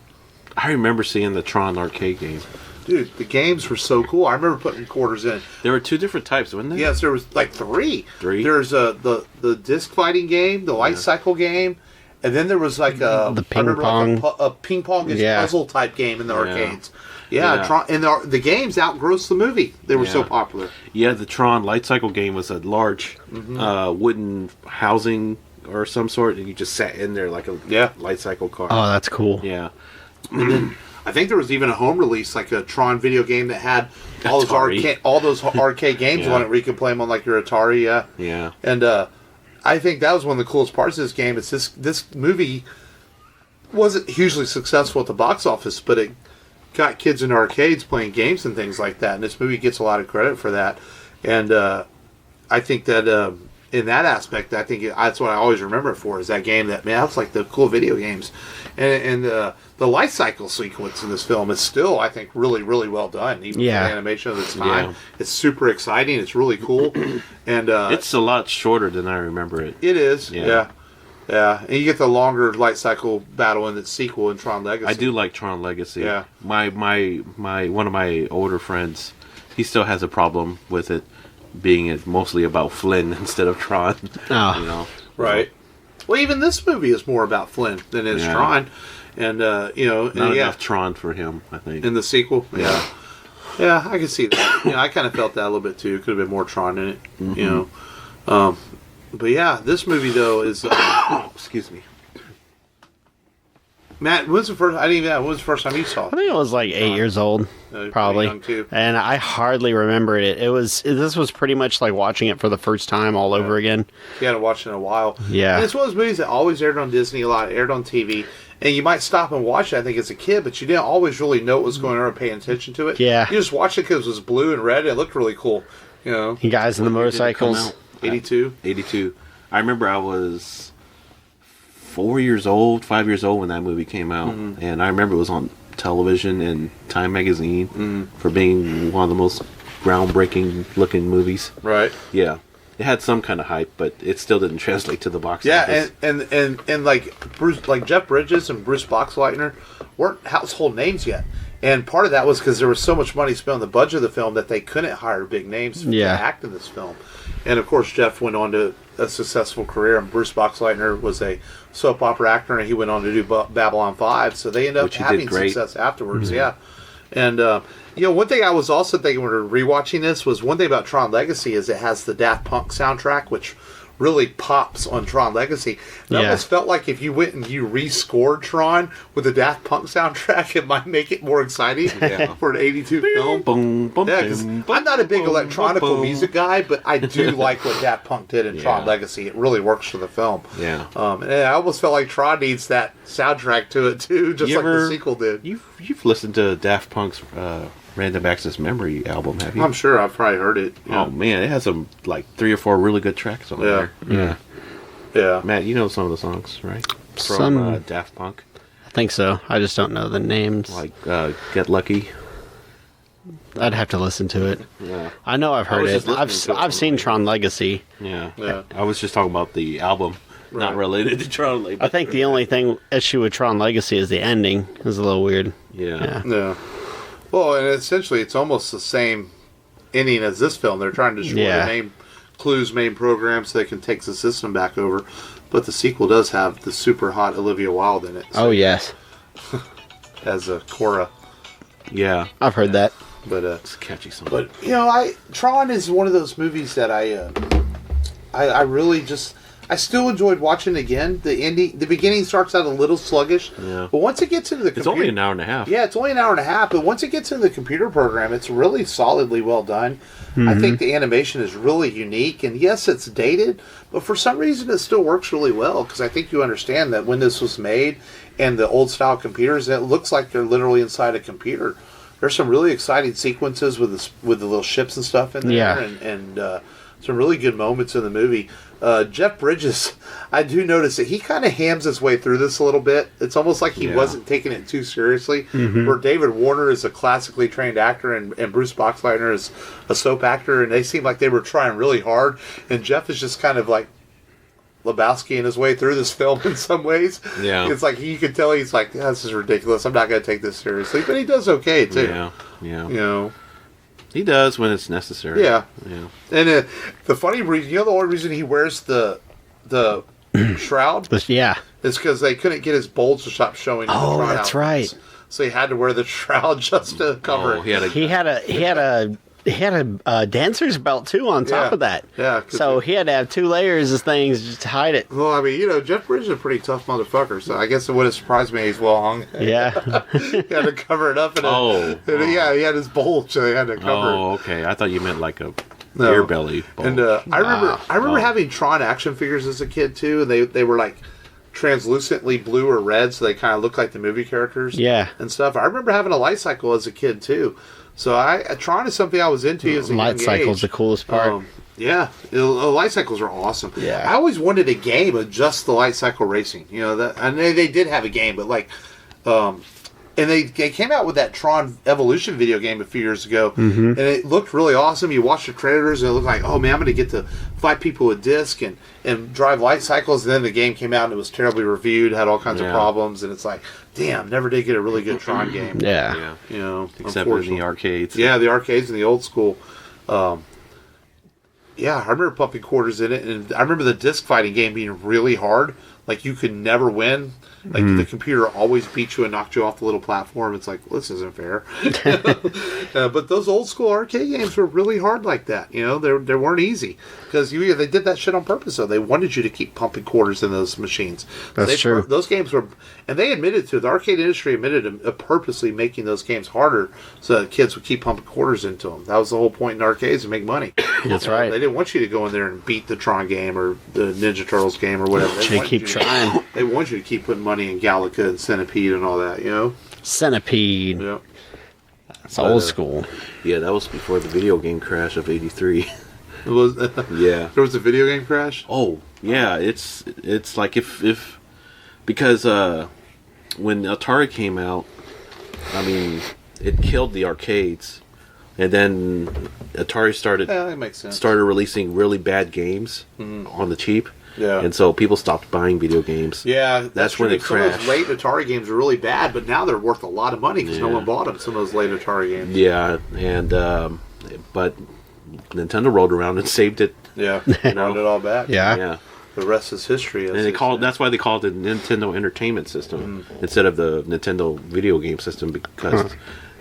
S3: I remember seeing the Tron arcade game.
S1: Dude, the games were so cool. I remember putting quarters in.
S3: There were 2 different types, wasn't there?
S1: Yes, there was like 3. There's the disc fighting game, the light cycle game, and then there was like
S2: the ping pong,
S1: like a ping pong puzzle type game in the arcades. Tron, and the games outgrossed the movie. They were so popular.
S3: Yeah, the Tron light cycle game was a large wooden housing or some sort, and you just sat in there like a light cycle car.
S2: Oh, that's cool.
S3: Yeah.
S1: And then I think there was even a home release, like a Tron video game that had all those arcade games on it where you could play them on like your Atari.
S3: Yeah.
S1: And I think that was one of the coolest parts of this game. Is this movie wasn't hugely successful at the box office, but it got kids in arcades playing games and things like that. And this movie gets a lot of credit for that. And I think that in that aspect, I think that's what I always remember it for, is that game. That's like the cool video games. And the life cycle sequence in this film is still, I think, really, really well done. Even for the animation of its time. It's super exciting. It's really cool. And
S3: it's a lot shorter than I remember it.
S1: It is, Yeah, and you get the longer light cycle battle in its sequel in Tron Legacy.
S3: I do like Tron Legacy.
S1: Yeah.
S3: My one of my older friends, he still has a problem with it being mostly about Flynn instead of Tron.
S2: Oh.
S3: You know.
S1: Right. Well, even this movie is more about Flynn than it is Tron. And, you know...
S3: Not enough Tron for him, I think.
S1: In the sequel? Yeah. Yeah, I can see that. You know, I kind of felt that a little bit, too. Could have been more Tron in it, you know. But, yeah, this movie, though, is...
S3: excuse me.
S1: Matt, when was the first time you saw it?
S2: I think it was like 8 years old, probably.
S1: Young too.
S2: And I hardly remembered it. This was pretty much like watching it for the first time all over again.
S1: You hadn't watched it in a while.
S2: Yeah.
S1: And it's one of those movies that always aired on Disney a lot, aired on TV. And you might stop and watch it, I think, as a kid, but you didn't always really know what was going on or pay attention to it.
S2: Yeah.
S1: You just watched it because it was blue and red, and it looked really cool. You know?
S2: You guys in the motorcycles.
S1: 82?
S3: 82. I remember I was 5 years old when that movie came out. And I remember it was on television and Time Magazine for being one of the most groundbreaking looking movies.
S1: Right.
S3: Yeah. It had some kind of hype, but it still didn't translate to the box office.
S1: and like Jeff Bridges and Bruce Boxleitner weren't household names yet. And part of that was because there was so much money spent on the budget of the film that they couldn't hire big names to act in this film. And of course, Jeff went on to a successful career, and Bruce Boxleitner was a soap opera actor, and he went on to do Babylon 5. So they ended up having success afterwards. Yeah. And you know, one thing I was also thinking when we were rewatching this was one thing about Tron Legacy is it has the Daft Punk soundtrack, which really pops on Tron Legacy. It almost felt like if you went and you rescored Tron with the Daft Punk soundtrack, it might make it more exciting for an 82 film.
S3: Boom, boom,
S1: Yeah, 'cause I'm not a big electronical music guy, but I do like what Daft Punk did in Tron Legacy. It really works for the film.
S3: Yeah.
S1: And I almost felt like Tron needs that soundtrack to it too, just like the sequel did.
S3: You've listened to Daft Punk's Random Access Memory album, have you?
S1: I'm sure I've probably heard it.
S3: Oh man, it has some like 3 or 4 really good tracks on there.
S1: Yeah.
S3: Matt, you know some of the songs, right?
S2: Some
S3: Daft Punk.
S2: I think so. I just don't know the names.
S3: Like Get Lucky.
S2: I'd have to listen to it.
S3: Yeah.
S2: I know I've heard it. I've seen Tron Legacy.
S3: Yeah. I was just talking about the album, not related to Tron Legacy.
S2: I think the only issue with Tron Legacy is the ending. It's a little weird.
S3: Yeah.
S1: Well, and essentially, it's almost the same ending as this film. They're trying to destroy the main Clue's main program so they can take the system back over. But the sequel does have the super hot Olivia Wilde in it. So
S2: oh, yes.
S1: As a Cora.
S3: Yeah.
S2: I've heard that.
S1: But
S3: it's a catchy song.
S1: But, you know, Tron is one of those movies that I really just... I still enjoyed watching it again. The beginning starts out a little sluggish, but once it gets into the computer...
S3: It's only an hour and a half.
S1: Yeah, it's only an hour and a half, but once it gets into the computer program, it's really solidly well done. I think the animation is really unique, and yes, it's dated, but for some reason it still works really well, because I think you understand that when this was made, and the old-style computers, it looks like they're literally inside a computer. There's some really exciting sequences with the little ships and stuff in there, and some really good moments in the movie. Jeff Bridges, I do notice that he kind of hams his way through this a little bit. It's almost like he wasn't taking it too seriously. Where David Warner is a classically trained actor and Bruce Boxleitner is a soap actor, and they seem like they were trying really hard. And Jeff is just kind of like Lebowski in his way through this film in some ways.
S3: Yeah.
S1: It's like you can tell he's like, this is ridiculous. I'm not going to take this seriously. But he does okay, too.
S3: Yeah.
S1: You know.
S3: He does when it's necessary.
S1: Yeah. And the funny reason, the only reason he wears the shroud is because they couldn't get his bulge to stop showing.
S2: Oh, that's right.
S1: So he had to wear the shroud just to cover it.
S2: He had a dancer's belt too on top of that.
S1: Yeah.
S2: So he had to have 2 layers of things just to hide it.
S1: Well, I mean, Jeff Bridges is a pretty tough motherfucker, so I guess it would have surprised me he's well hung.
S2: Yeah.
S1: He had to cover it up. He had his bulge, so he had to cover it.
S3: Oh, okay. I thought you meant like a beer belly bulge.
S1: And I remember having Tron action figures as a kid too, and they were like translucently blue or red, so they kind of look like the movie characters.
S2: Yeah.
S1: And stuff. I remember having a light cycle as a kid too. So Tron is something I was into as a young age.
S2: Light cycle's the coolest part.
S1: Light cycles are awesome.
S2: Yeah.
S1: I always wanted a game of just the light cycle racing. And they did have a game, but like And they came out with that Tron Evolution video game a few years ago, and it looked really awesome. You watch the trailers, and it looked like, oh man, I'm going to get to fight people with disc and drive light cycles. And then the game came out, and it was terribly reviewed, had all kinds of problems, and it's like, damn, never did get a really good Tron game.
S2: Yeah.
S1: You know,
S3: except in the arcades.
S1: Yeah, the arcades and the old school. Yeah, I remember pumping quarters in it, and I remember the disc fighting game being really hard. Like, you could never win. Like, the computer always beat you and knocked you off the little platform. It's like, well, this isn't fair. But those old school arcade games were really hard like that. You know, they weren't easy. Because they did that shit on purpose, though. They wanted you to keep pumping quarters in those machines.
S2: That's true.
S1: Those games were... And they admitted to... The arcade industry admitted to purposely making those games harder so that kids would keep pumping quarters into them. That was the whole point in arcades, to make money.
S2: That's right.
S1: They didn't want you to go in there and beat the Tron game or the Ninja Turtles game or whatever.
S2: They keep trying.
S1: They want you to keep putting money in Galaga and Centipede and all that, you know?
S2: Centipede.
S1: Yeah.
S2: It's old school.
S3: Yeah, that was before the video game crash of '83.
S1: It was,
S3: Yeah.
S1: There was a video game crash?
S3: Oh, yeah. It's like if because when Atari came out, I mean, it killed the arcades, and then Atari
S1: Yeah, that makes sense.
S3: started releasing really bad games on the cheap.
S1: Yeah.
S3: And so people stopped buying video games.
S1: Yeah,
S3: That's when
S1: true.
S3: it
S1: Some of
S3: crashed.
S1: those late Atari games are really bad, but now they're worth a lot of money because no
S3: Yeah.
S1: one bought them. Some of those late Atari games.
S3: Yeah, and but Nintendo rolled around and saved it.
S1: Yeah,
S3: You know?
S1: brought it all back.
S2: Yeah.
S3: Yeah.
S1: The rest is history. as
S3: And they
S1: they
S3: called
S1: say.
S3: that's why they called it Nintendo Entertainment System instead of the Nintendo Video Game System, because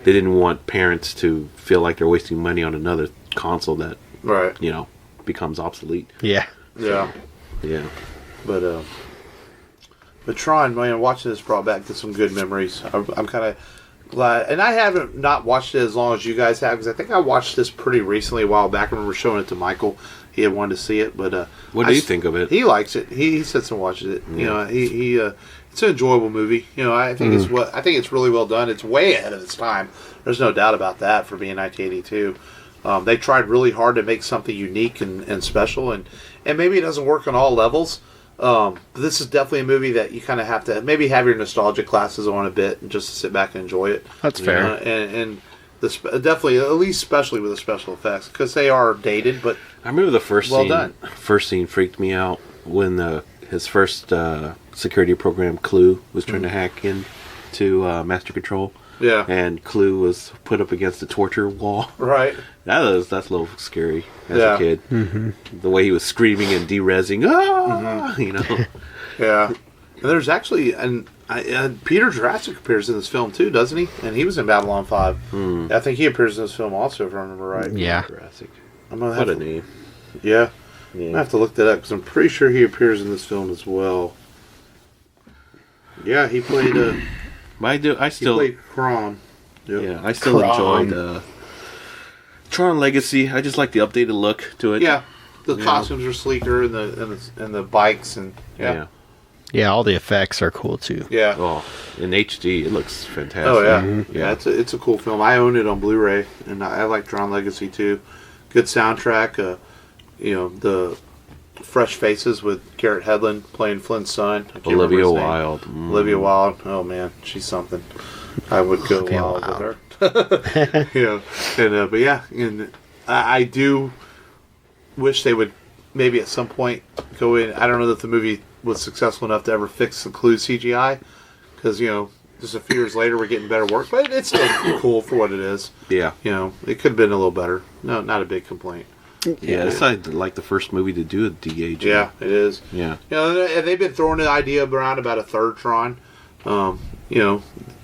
S3: they didn't want parents to feel like they're wasting money on another console that,
S1: Right.
S3: you know, becomes obsolete.
S2: Yeah.
S1: Yeah.
S3: Yeah.
S1: But Tron, man, watching this brought back to some good memories. I'm kind of glad, and I haven't not watched it as long as you guys have, because I think I watched this pretty recently, a while back. I remember showing it to Michael. He had wanted to see it, but
S3: What do you think of it?
S1: He likes it. He sits and watches it. You know, he it's an enjoyable movie. You know, I think I think it's really well done. It's way ahead of its time. There's no doubt about that for being 1982. They tried really hard to make something unique and special, and maybe it doesn't work on all levels. But this is definitely a movie that you kind of have to maybe have your nostalgia glasses on a bit and just sit back and enjoy it.
S2: That's fair.
S1: And definitely, at least especially with the special effects, because they are dated, but
S3: I remember the first
S1: Well
S3: scene.
S1: done.
S3: First scene freaked me out when his first security program, Clue, was trying to hack into Master Control.
S1: yeah,
S3: And Clue was put up against the torture wall.
S1: right.
S3: That's a little scary as
S1: Yeah.
S3: a kid. The way he was screaming and de-rezzing, you know.
S1: Yeah, and there's actually Peter Jurassic appears in this film too, doesn't he? And he was in Babylon 5. I think he appears in this film also, if I remember right.
S2: Yeah.
S3: Jurassic.
S1: I'm gonna have
S3: What a
S1: to,
S3: name.
S1: yeah. I'm
S3: Yeah.
S1: gonna have to look that up because I'm pretty sure he appears in this film as well. Yeah, he played.
S3: But I
S1: He
S3: still,
S1: played Tron. Yep.
S3: yeah, I still
S2: Tron.
S3: enjoyed Tron Legacy. I just like the updated look to it.
S1: Yeah, the costumes are sleeker and the bikes and
S3: Yeah.
S2: Yeah, all the effects are cool too.
S1: yeah.
S3: Oh, in HD, it looks fantastic.
S1: Oh yeah,
S3: Yeah.
S1: It's a cool film. I own it on Blu-ray, and I like Tron Legacy too. Good soundtrack. You know, the fresh faces with Garrett Hedlund playing Flynn's son. I can't remember
S3: Olivia
S1: his name.
S3: Wilde.
S1: Olivia Wilde. Oh man, she's something. I would go
S2: Olivia
S1: wild
S2: Wilde.
S1: with her. You know, and but yeah, and I do wish they would maybe at some point go in. I don't know that the movie was successful enough to ever fix the Clue CGI, because you know, just a few years later we're getting better work, but it's still cool for what it is.
S3: Yeah.
S1: You know, it could have been a little better. No, not a big complaint.
S3: Yeah, it's like the first movie to do a de-aging.
S1: Yeah, it is.
S3: Yeah.
S1: You know, and they've been throwing the idea around about a third Tron. You know,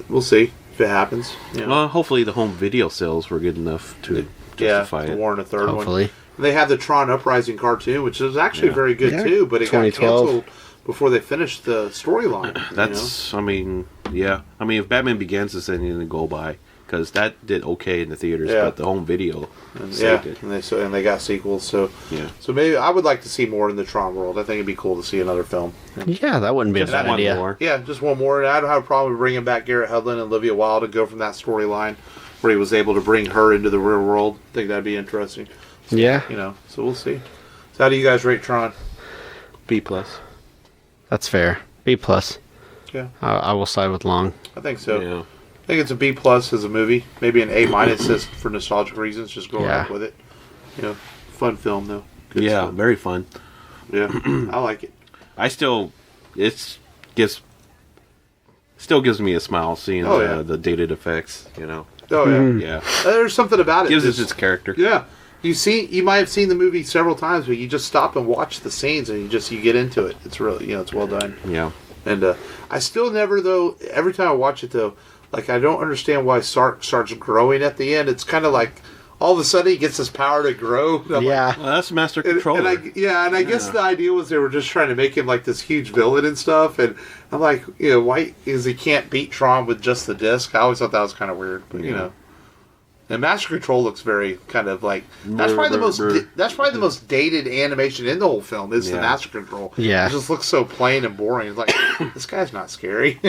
S1: we'll see if it happens. You know.
S3: Well, hopefully the home video sales were good enough to justify
S1: to
S3: it.
S1: warrant a third
S2: Hopefully.
S1: one. They have the Tron Uprising cartoon, which is actually
S3: Yeah.
S1: very good
S2: Yeah.
S1: too, but it got
S2: 2012.
S1: canceled before they finished the storyline.
S3: That's, I mean, yeah. I mean, if Batman Begins is anything to go by, because that did okay in the theaters,
S1: Yeah.
S3: but the home video
S1: and,
S3: saved it.
S1: and they got sequels. So
S3: Yeah.
S1: maybe I would like to see more in the Tron world. I think it'd be cool to see another film.
S2: Yeah, that wouldn't be a
S3: Just
S2: bad
S3: one
S2: idea.
S3: more.
S1: Yeah, just one more. I don't have a problem with bringing back Garrett Hedlund and Olivia Wilde and go from that storyline where he was able to bring her into the real world. I think that'd be interesting.
S2: Yeah,
S1: You know, so we'll see. So how do you guys rate Tron?
S3: B+.
S2: that's fair. B plus.
S1: Yeah,
S2: I will side with Long.
S1: I think so.
S3: Yeah.
S1: I think it's a B+ as a movie. Maybe an A- just for nostalgic reasons, just growing up with it. You know, fun film, though. Good stuff.
S3: Very fun.
S1: Yeah, I like it.
S3: Still gives me a smile seeing the dated effects, you know.
S1: Oh, yeah.
S3: Yeah.
S1: There's something about it.
S3: Gives it its character.
S1: Yeah. You might have seen the movie several times, but you just stop and watch the scenes and you get into it. It's really, it's well done.
S3: Yeah.
S1: And I still never, though, every time I watch it, though, like, I don't understand why Sark starts growing at the end. It's kind of like, all of a sudden he gets his power to grow.
S2: Yeah.
S1: Like,
S3: Well, that's Master Controller.
S1: I guess the idea was they were just trying to make him like this huge villain and stuff. And I'm like, why is he can't beat Tron with just the disc? I always thought that was kind of weird, but And Master Control looks very kind of like that's probably the most dated animation in the whole film is the Master Control.
S2: Yeah,
S1: it just looks so plain and boring. It's like this guy's not scary,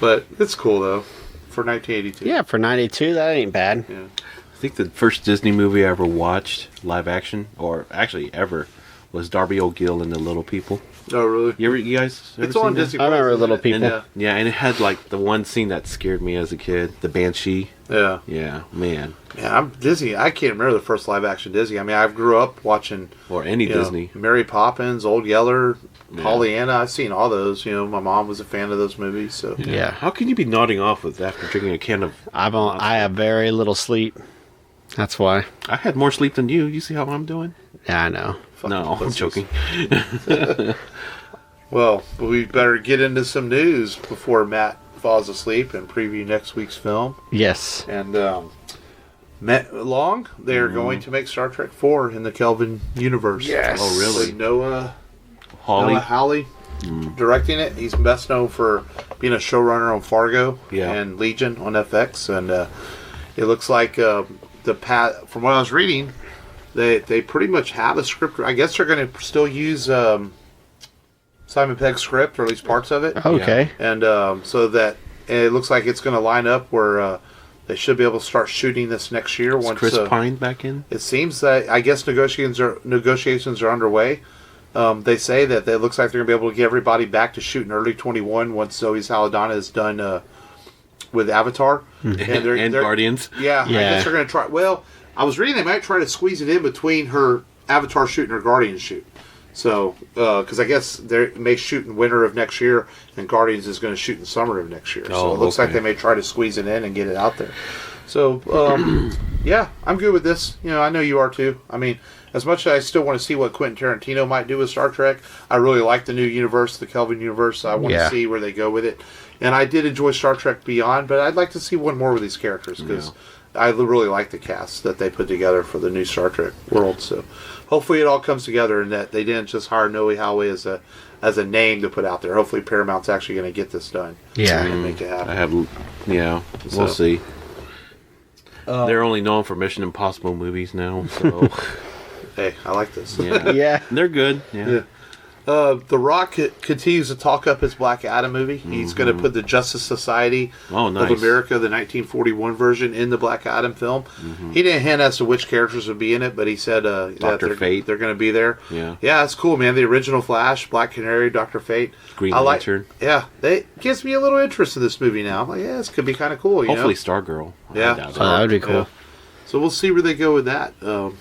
S1: but it's cool though for 1982.
S2: Yeah, for 92, that ain't bad.
S1: Yeah.
S3: I think the first Disney movie I ever watched, live action, or actually ever, was Darby O'Gill and the Little People.
S1: Oh, really?
S3: You guys ever
S1: it's
S3: seen
S1: on
S3: that?
S1: Disney.
S2: I remember Little People.
S3: And, and it had like the one scene that scared me as a kid, the Banshee.
S1: Yeah.
S3: Yeah, man.
S1: Yeah, I'm Disney. I can't remember the first live action Disney. I mean, I grew up watching
S3: or any Disney.
S1: Mary Poppins, Old Yeller, Pollyanna. I've seen all those. My mom was a fan of those movies. So
S2: Yeah.
S3: How can you be nodding off with after drinking a can of?
S2: I have very little sleep. That's why.
S3: I had more sleep than you. You see how I'm doing?
S2: Yeah, I know.
S3: No, I'm joking.
S1: Well, we better get into some news before Matt falls asleep and preview next week's film.
S2: Yes.
S1: And Long, they are going to make Star Trek 4 in the Kelvin universe.
S2: Yes.
S3: Oh, really?
S1: With Noah
S3: Hawley.
S1: directing it. He's best known for being a showrunner on Fargo
S3: and
S1: Legion on FX. And it looks like from what I was reading, they pretty much have a script. I guess they're going to still use Simon Pegg's script, or at least parts of it.
S2: Okay.
S1: And so that it looks like it's going to line up where they should be able to start shooting this next year.
S3: Is
S1: once
S3: Chris Pine back in?
S1: It seems that I guess negotiations are underway. They say that it looks like they're going to be able to get everybody back to shoot in early 21 once Zoe Saldana is done with Avatar
S3: and Guardians.
S1: Yeah, I guess they're going to try. Well, I was reading they might try to squeeze it in between her Avatar shoot and her Guardians shoot. So, because I guess they may shoot in winter of next year, and Guardians is going to shoot in summer of next year. So it looks like they may try to squeeze it in and get it out there. So, yeah, I'm good with this. I know you are too. I mean, as much as I still want to see what Quentin Tarantino might do with Star Trek, I really like the new universe, the Kelvin universe. I want to see where they go with it. And I did enjoy Star Trek Beyond, but I'd like to see one more with these characters because I really like the cast that they put together for the new Star Trek world. So hopefully it all comes together and that they didn't just hire Noe Howe as a name to put out there. Hopefully Paramount's actually going to get this done.
S2: Yeah.
S1: And make it happen.
S3: We'll see. They're only known for Mission Impossible movies now, so...
S1: Hey, I like this.
S2: Yeah.
S3: They're good. Yeah.
S1: The Rock continues to talk up his Black Adam movie. He's going to put the Justice Society of America, the 1941 version, in the Black Adam film. He didn't hint as to which characters would be in it, but he said
S3: Dr. Fate.
S1: They're going to be there.
S3: Yeah,
S1: that's cool, man. The original Flash, Black Canary, Dr. Fate,
S3: Green Lantern.
S1: It gives me a little interest in this movie now. I'm like, this could be kind of cool.
S3: Hopefully Stargirl.
S1: Yeah,
S2: that would be cool.
S1: Yeah. So we'll see where they go with that. The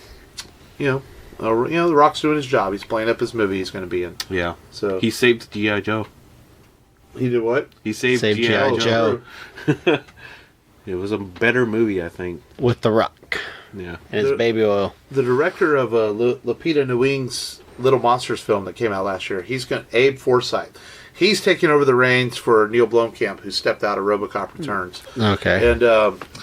S1: Rock's doing his job. He's playing up his movie he's going to be in.
S3: Yeah.
S1: So
S3: he saved G.I. Joe.
S1: He did what?
S3: He saved
S2: G.I. Joe.
S3: It was a better movie, I think.
S2: With The Rock.
S3: Yeah.
S2: And his baby oil.
S1: The director of Lupita Nyong'o's Little Monsters film that came out last year, Abe Forsyth. He's taking over the reins for Neil Blomkamp, who stepped out of RoboCop Returns.
S2: Okay.
S1: And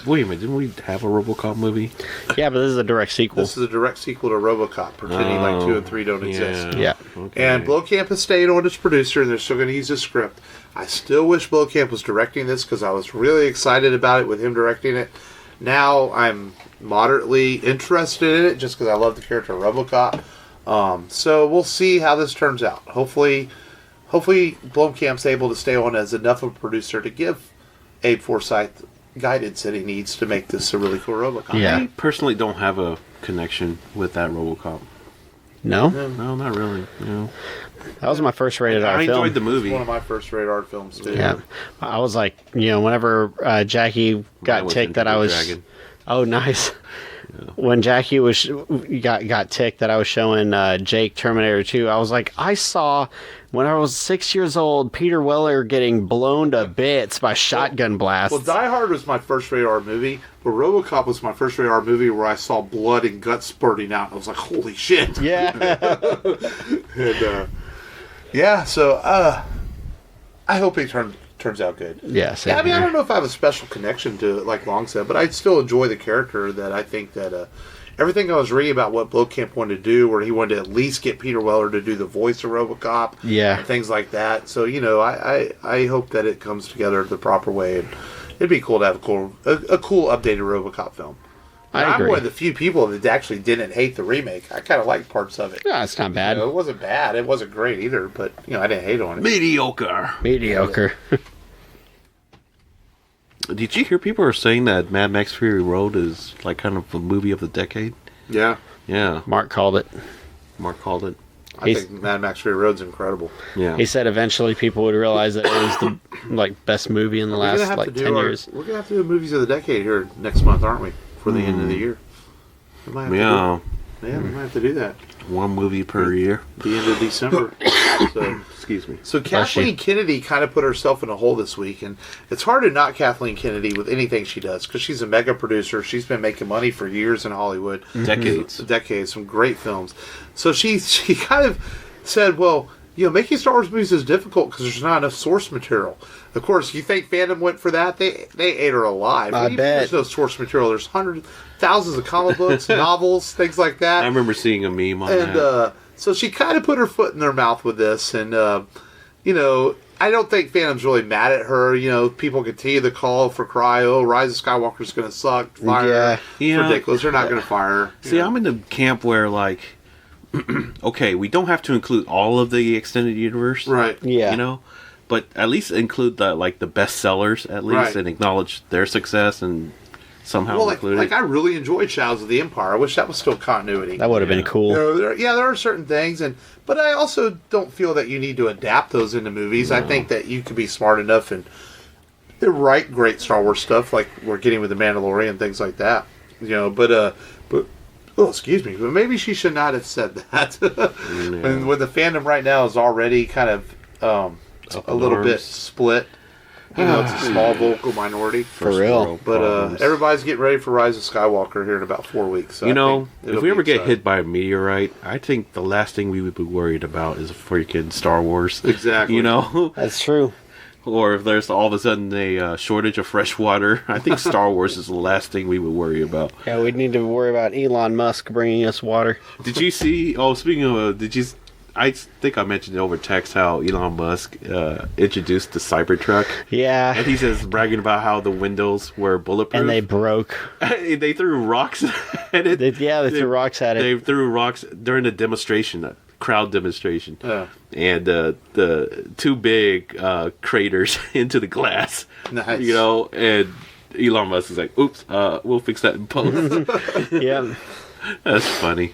S3: wait a minute, didn't we have a RoboCop movie?
S2: Yeah, but this is a direct sequel.
S1: This is a direct sequel to RoboCop, pretending like 2 and 3 don't exist.
S2: Yeah.
S1: Okay. And Blomkamp has stayed on as producer, and they're still going to use his script. I still wish Blomkamp was directing this because I was really excited about it with him directing it. Now I'm moderately interested in it just because I love the character of RoboCop. So we'll see how this turns out. Hopefully Blomkamp's able to stay on as enough of a producer to give Abe Forsyth guidance that he needs to make this a really cool RoboCop.
S2: Yeah.
S3: I personally don't have a connection with that RoboCop.
S2: No?
S3: No, not really. No.
S2: That was my first rated R
S3: I
S2: film.
S3: enjoyed the movie.
S1: It's one of my first rated R films too.
S2: Yeah. I was like, whenever Jackie got
S3: was
S2: ticked
S3: Enter
S2: that I
S3: the
S2: was...
S3: Dragon.
S2: Oh, nice. When Jackie got ticked that I was showing Jake Terminator 2, I was like, I saw, when I was 6 years old, Peter Weller getting blown to bits by shotgun blasts.
S1: Well, Die Hard was my first rated R movie, but RoboCop was my first rated R movie where I saw blood and guts spurting out. I was like, holy shit.
S2: Yeah.
S1: And, so I hope it turns out good.
S2: Yeah, same
S1: I mean, I
S2: here.
S1: don't know if I have a special connection to it, like Long said, but I still enjoy the character. That I think that everything I was reading about what Blomkamp wanted to do, where he wanted to at least get Peter Weller to do the voice of RoboCop, and things like that. So I hope that it comes together the proper way, and it'd be cool to have a cool updated RoboCop film.
S2: I agree.
S1: I'm one of the few people that actually didn't hate the remake. I kind of liked parts of it.
S2: No, it's not bad.
S1: It wasn't bad. It wasn't great either, but I didn't hate on it.
S3: Mediocre. Did you hear people are saying that Mad Max Fury Road is like kind of a movie of the decade?
S1: Yeah.
S3: Yeah.
S2: Mark called it.
S3: Mark called it.
S1: I think Mad Max Fury Road's incredible.
S3: Yeah.
S2: He said eventually people would realize that it was the best movie in the last 10 years.
S1: We're gonna have to do movies of the decade here next month, aren't we? For the end of the year. We might have we might have to do that.
S3: One movie per year.
S1: The end of December. So,
S3: excuse me.
S1: So Kathleen Kennedy kind of put herself in a hole this week, and it's hard to knock Kathleen Kennedy with anything she does because she's a mega producer. She's been making money for years in Hollywood, decades, some great films. So she kind of said, well, making Star Wars movies is difficult because there's not enough source material. Of course, you think Fandom went for that? They ate her alive.
S2: I bet.
S1: There's no source material. There's hundreds, thousands of comic books, novels, things like that.
S3: I remember seeing a meme on that.
S1: So she kind of put her foot in their mouth with this, and I don't think Fandom's really mad at her. People continue to call for cryo. Rise of Skywalker's going to suck. Fire her. It's ridiculous. They're not going to fire her.
S3: See, I'm in the camp where okay, we don't have to include all of the extended universe,
S1: right?
S2: Yeah,
S3: but at least include the best sellers at least, and acknowledge their success and somehow include it.
S1: I really enjoyed Shadows of the Empire. I wish that was still continuity.
S2: That would have been cool.
S1: There are certain things, but I also don't feel that you need to adapt those into movies. No. I think that you could be smart enough and write great Star Wars stuff, like we're getting with the Mandalorian and things like that. Excuse me, but maybe she should not have said that. And when the fandom right now is already kind of a little bit split. It's a small vocal minority.
S2: For real.
S1: But everybody's getting ready for Rise of Skywalker here in about 4 weeks. So
S3: if we ever get hit by a meteorite, I think the last thing we would be worried about is freaking Star Wars.
S1: Exactly.
S2: That's true.
S3: Or if there's all of a sudden a shortage of fresh water, I think Star Wars is the last thing we would worry about.
S2: Yeah, we'd need to worry about Elon Musk bringing us water.
S3: Did you see? Oh, speaking of, I think I mentioned over text how Elon Musk introduced the Cybertruck.
S2: Yeah.
S3: And he's just bragging about how the windows were bulletproof.
S2: And they broke.
S3: They threw rocks at it.
S2: They threw rocks at it.
S3: They threw rocks during the demonstration, crowd demonstration. And the two big craters into the glass.
S1: Nice.
S3: And Elon Musk is like, oops, we'll fix that in post.
S2: Yeah.
S3: That's funny.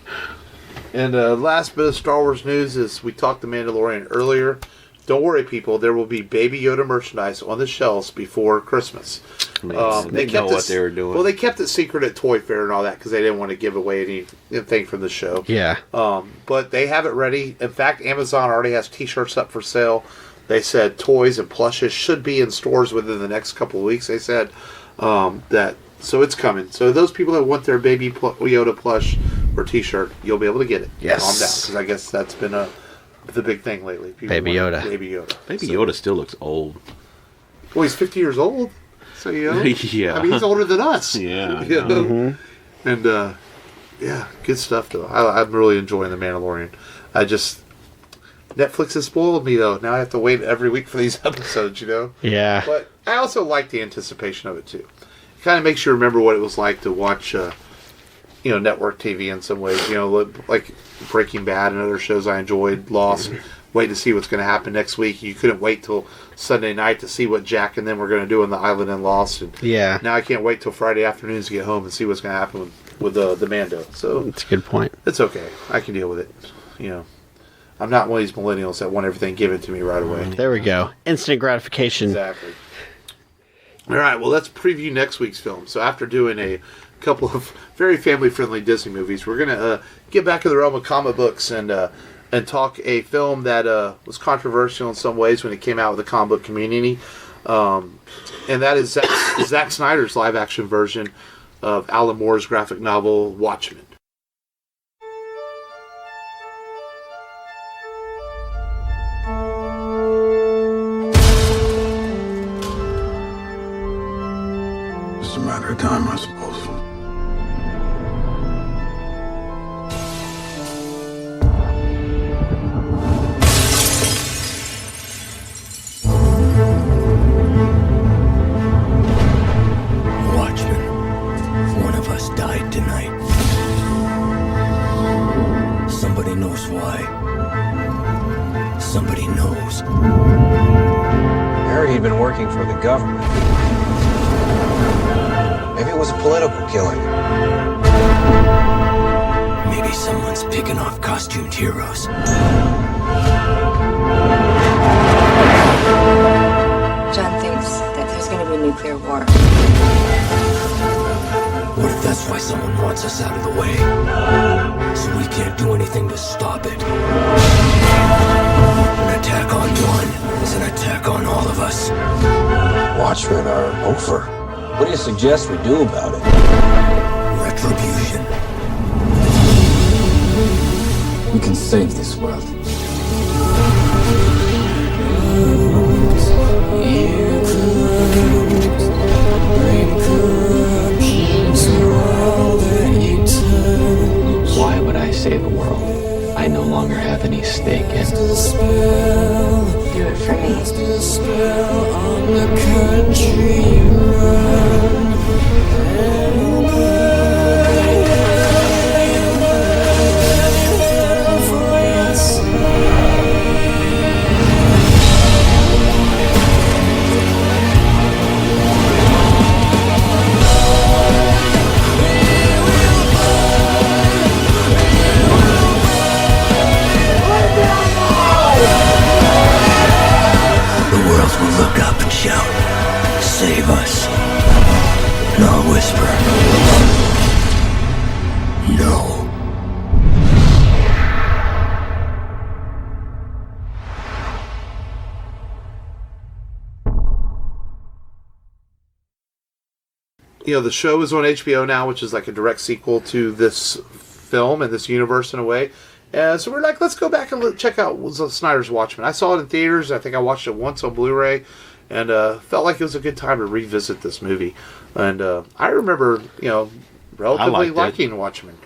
S1: And last bit of Star Wars news is we talked to Mandalorian earlier. Don't worry, people. There will be Baby Yoda merchandise on the shelves before Christmas.
S3: They know what they were doing.
S1: Well, they kept it secret at Toy Fair and all that because they didn't want to give away anything from the show.
S2: Yeah.
S1: But they have it ready. In fact, Amazon already has T-shirts up for sale. They said toys and plushes should be in stores within the next couple of weeks. They said that. So it's coming. So those people that want their Baby Yoda plush or T-shirt, you'll be able to get it.
S2: Yes.
S1: Calm down, because I guess that's been the big thing lately.
S2: Baby Yoda.
S1: Baby Yoda.
S3: Baby Yoda still looks old.
S1: Well, he's 50 years old. So,
S3: yeah.
S1: I mean, he's older than us.
S3: Yeah.
S1: Mm-hmm. And, good stuff, though. I'm really enjoying The Mandalorian. Netflix has spoiled me, though. Now I have to wait every week for these episodes,
S2: Yeah.
S1: But I also like the anticipation of it, too. It kind of makes you remember what it was like to watch, network TV in some ways. Like Breaking Bad and other shows I enjoyed, Lost. waiting to see what's going to happen next week. You couldn't wait till Sunday night to see what Jack and them were going to do on the island and Lost. And
S2: Yeah.
S1: now I can't wait till Friday afternoons to get home and see what's going to happen with the Mando. So
S2: That's a good point.
S1: it's okay. I can deal with it. You know, I'm not one of these millennials that want everything given to me right away.
S2: There we go. Instant gratification.
S1: Exactly. All right, well, let's preview next week's film. So after doing a couple of very family-friendly Disney movies, we're going to get back in the realm of comic books and talk a film that was controversial in some ways when it came out with the comic book community. And that is Zack Snyder's live-action version of Alan Moore's graphic novel, Watchmen.
S4: It's a matter of time, I suppose.
S5: Watchmen. One of us died tonight. Somebody knows why. Somebody knows.
S6: I heard he'd been working for the government. Maybe it was a political killing.
S5: Maybe someone's picking off costumed heroes.
S7: John thinks that there's going to be nuclear war.
S5: What if that's why someone wants us out of the way? So we can't do anything to stop it. An attack on one is an attack on all of us.
S6: Watchmen are over. What do you suggest we do about it?
S5: Retribution.
S6: We can save this world.
S8: Why would I save the world? I no longer have any stake in it.
S7: Do it for me.
S5: The world will look up and shout, "Save us." And I'll whisper, "No."
S1: You know, the show is on HBO now, which is like a direct sequel to this film and this universe in a way. So we're like, let's go back and check out Snyder's Watchmen. I saw it in theaters. I think I watched it once on Blu-ray, and felt like it was a good time to revisit this movie. And I remember, you know, relatively liking Watchmen.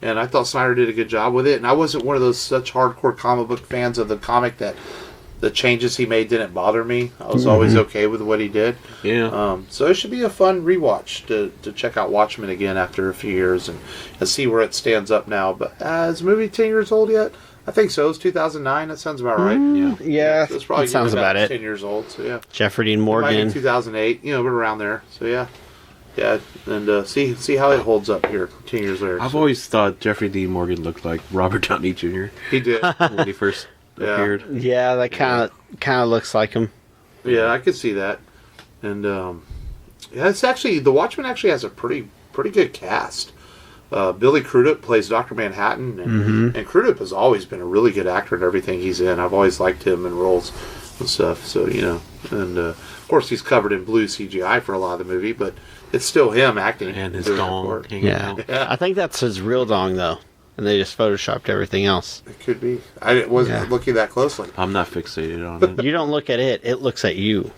S1: And I thought Snyder did a good job with it. And I wasn't one of those such hardcore comic book fans of the comic that the changes he made didn't bother me. I was always okay with what he did.
S3: Yeah.
S1: So it should be a fun rewatch to check out Watchmen again after a few years and see where it stands up now. But is the movie 10 years old yet? I think so. It's 2009. That sounds about right.
S2: Yeah,
S1: So it's probably
S2: that sounds about it.
S1: 10 years old. So yeah.
S2: Jeffrey Dean
S1: It might
S2: Morgan.
S1: be 2008. You know, we're around there. So yeah. Yeah, and see how it holds up here 10 years later.
S3: I've always thought Jeffrey Dean Morgan looked like Robert Downey Jr.
S1: He did.
S3: when he first appeared.
S2: Yeah, that kind of looks like him.
S1: Yeah, I could see that. And yeah, it's actually the Watchmen actually has a pretty good cast. Billy Crudup plays Dr. Manhattan, and Crudup has always been a really good actor in everything he's in. I've always liked him in roles and stuff. So you know, and of course he's covered in blue CGI for a lot of the movie, but it's still him acting
S3: And his
S1: doing the
S3: dong
S1: part.
S3: hanging
S2: Yeah.
S3: out.
S1: Yeah.
S2: I think that's his real dong though, and they just photoshopped everything else.
S1: It could be. I wasn't looking that closely.
S3: I'm not fixated on it.
S2: You don't look at it; it looks at you.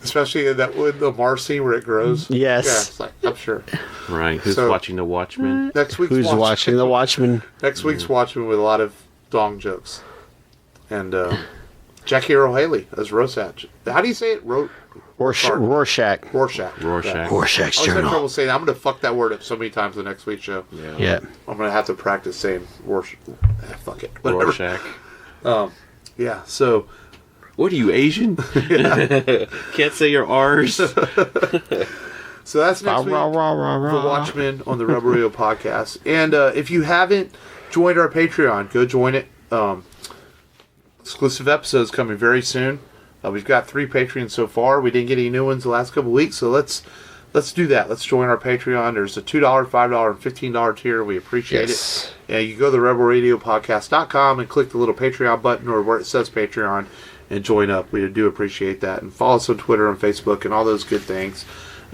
S1: Especially in that with the Mars scene where it grows.
S2: Yes.
S1: Yeah, it's like, I'm sure.
S3: Right. Who's
S1: So-
S3: watching The Watchmen?
S1: Next week's
S2: Who's watching The Watchmen?
S1: Next week's Watchmen with a lot of dong jokes. And Jackie Earle Haley as Rosatch. How do you say it?
S2: Rorschach.
S1: Rorschach.
S3: Rorschach.
S2: Rorschach's
S1: I was having
S2: journal.
S1: trouble saying that. I'm going to fuck that word up so many times the next week's show.
S2: Yeah.
S1: I'm going to have to practice saying Rorschach. Fuck it. Whatever.
S3: Rorschach.
S1: Yeah, so...
S3: What are you, Asian? Can't say your R's.
S1: So that's next week for Watchmen on the Rebel Radio podcast. And if you haven't joined our Patreon, go join it. Exclusive episodes coming very soon. We've got 3 Patreons so far. We didn't get any new ones the last couple of weeks, so let's do that. Let's join our Patreon. There's a $2, $5, and $15 tier. We appreciate it. And you go to rebelradiopodcast.com and click the little Patreon button or where it says Patreon and join up. We do appreciate that. And follow us on Twitter and Facebook and all those good things.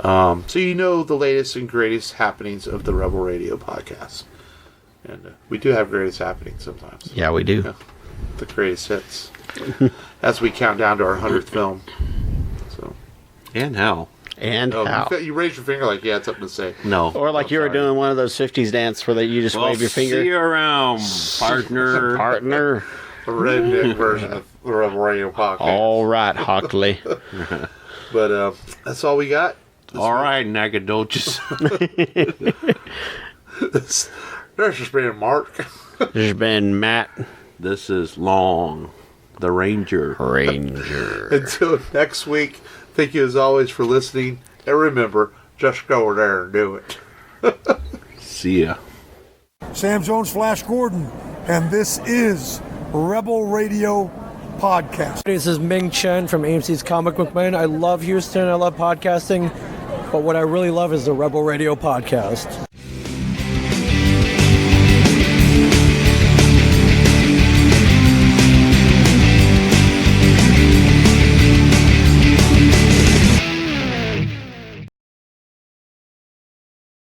S1: So you know the latest and greatest happenings of the Rebel Radio podcast. And we do have greatest happenings sometimes.
S2: Yeah, we do.
S1: Yeah, the greatest hits. As we count down to our 100th film. So.
S3: And how?
S2: And how?
S1: You raised your finger like you had something to say.
S3: No.
S2: Or like you were doing one of those 50s dance where you just wave your finger.
S3: See you around, partner.
S2: Partner.
S1: A redneck version of the Rebel Radio podcast.
S2: All right, Hockley.
S1: But that's all we got.
S3: All right, Nagadoches.
S1: This has been Mark.
S2: This has been Matt.
S3: This is Long, the Ranger.
S1: Until next week, thank you as always for listening. And remember, just go over there and do it.
S3: See ya.
S9: Sam Jones, Flash Gordon, and this is Rebel Radio Podcast.
S10: This is Ming Chen from AMC's Comic Book Man. I love Houston. I love podcasting. But what I really love is the Rebel Radio Podcast.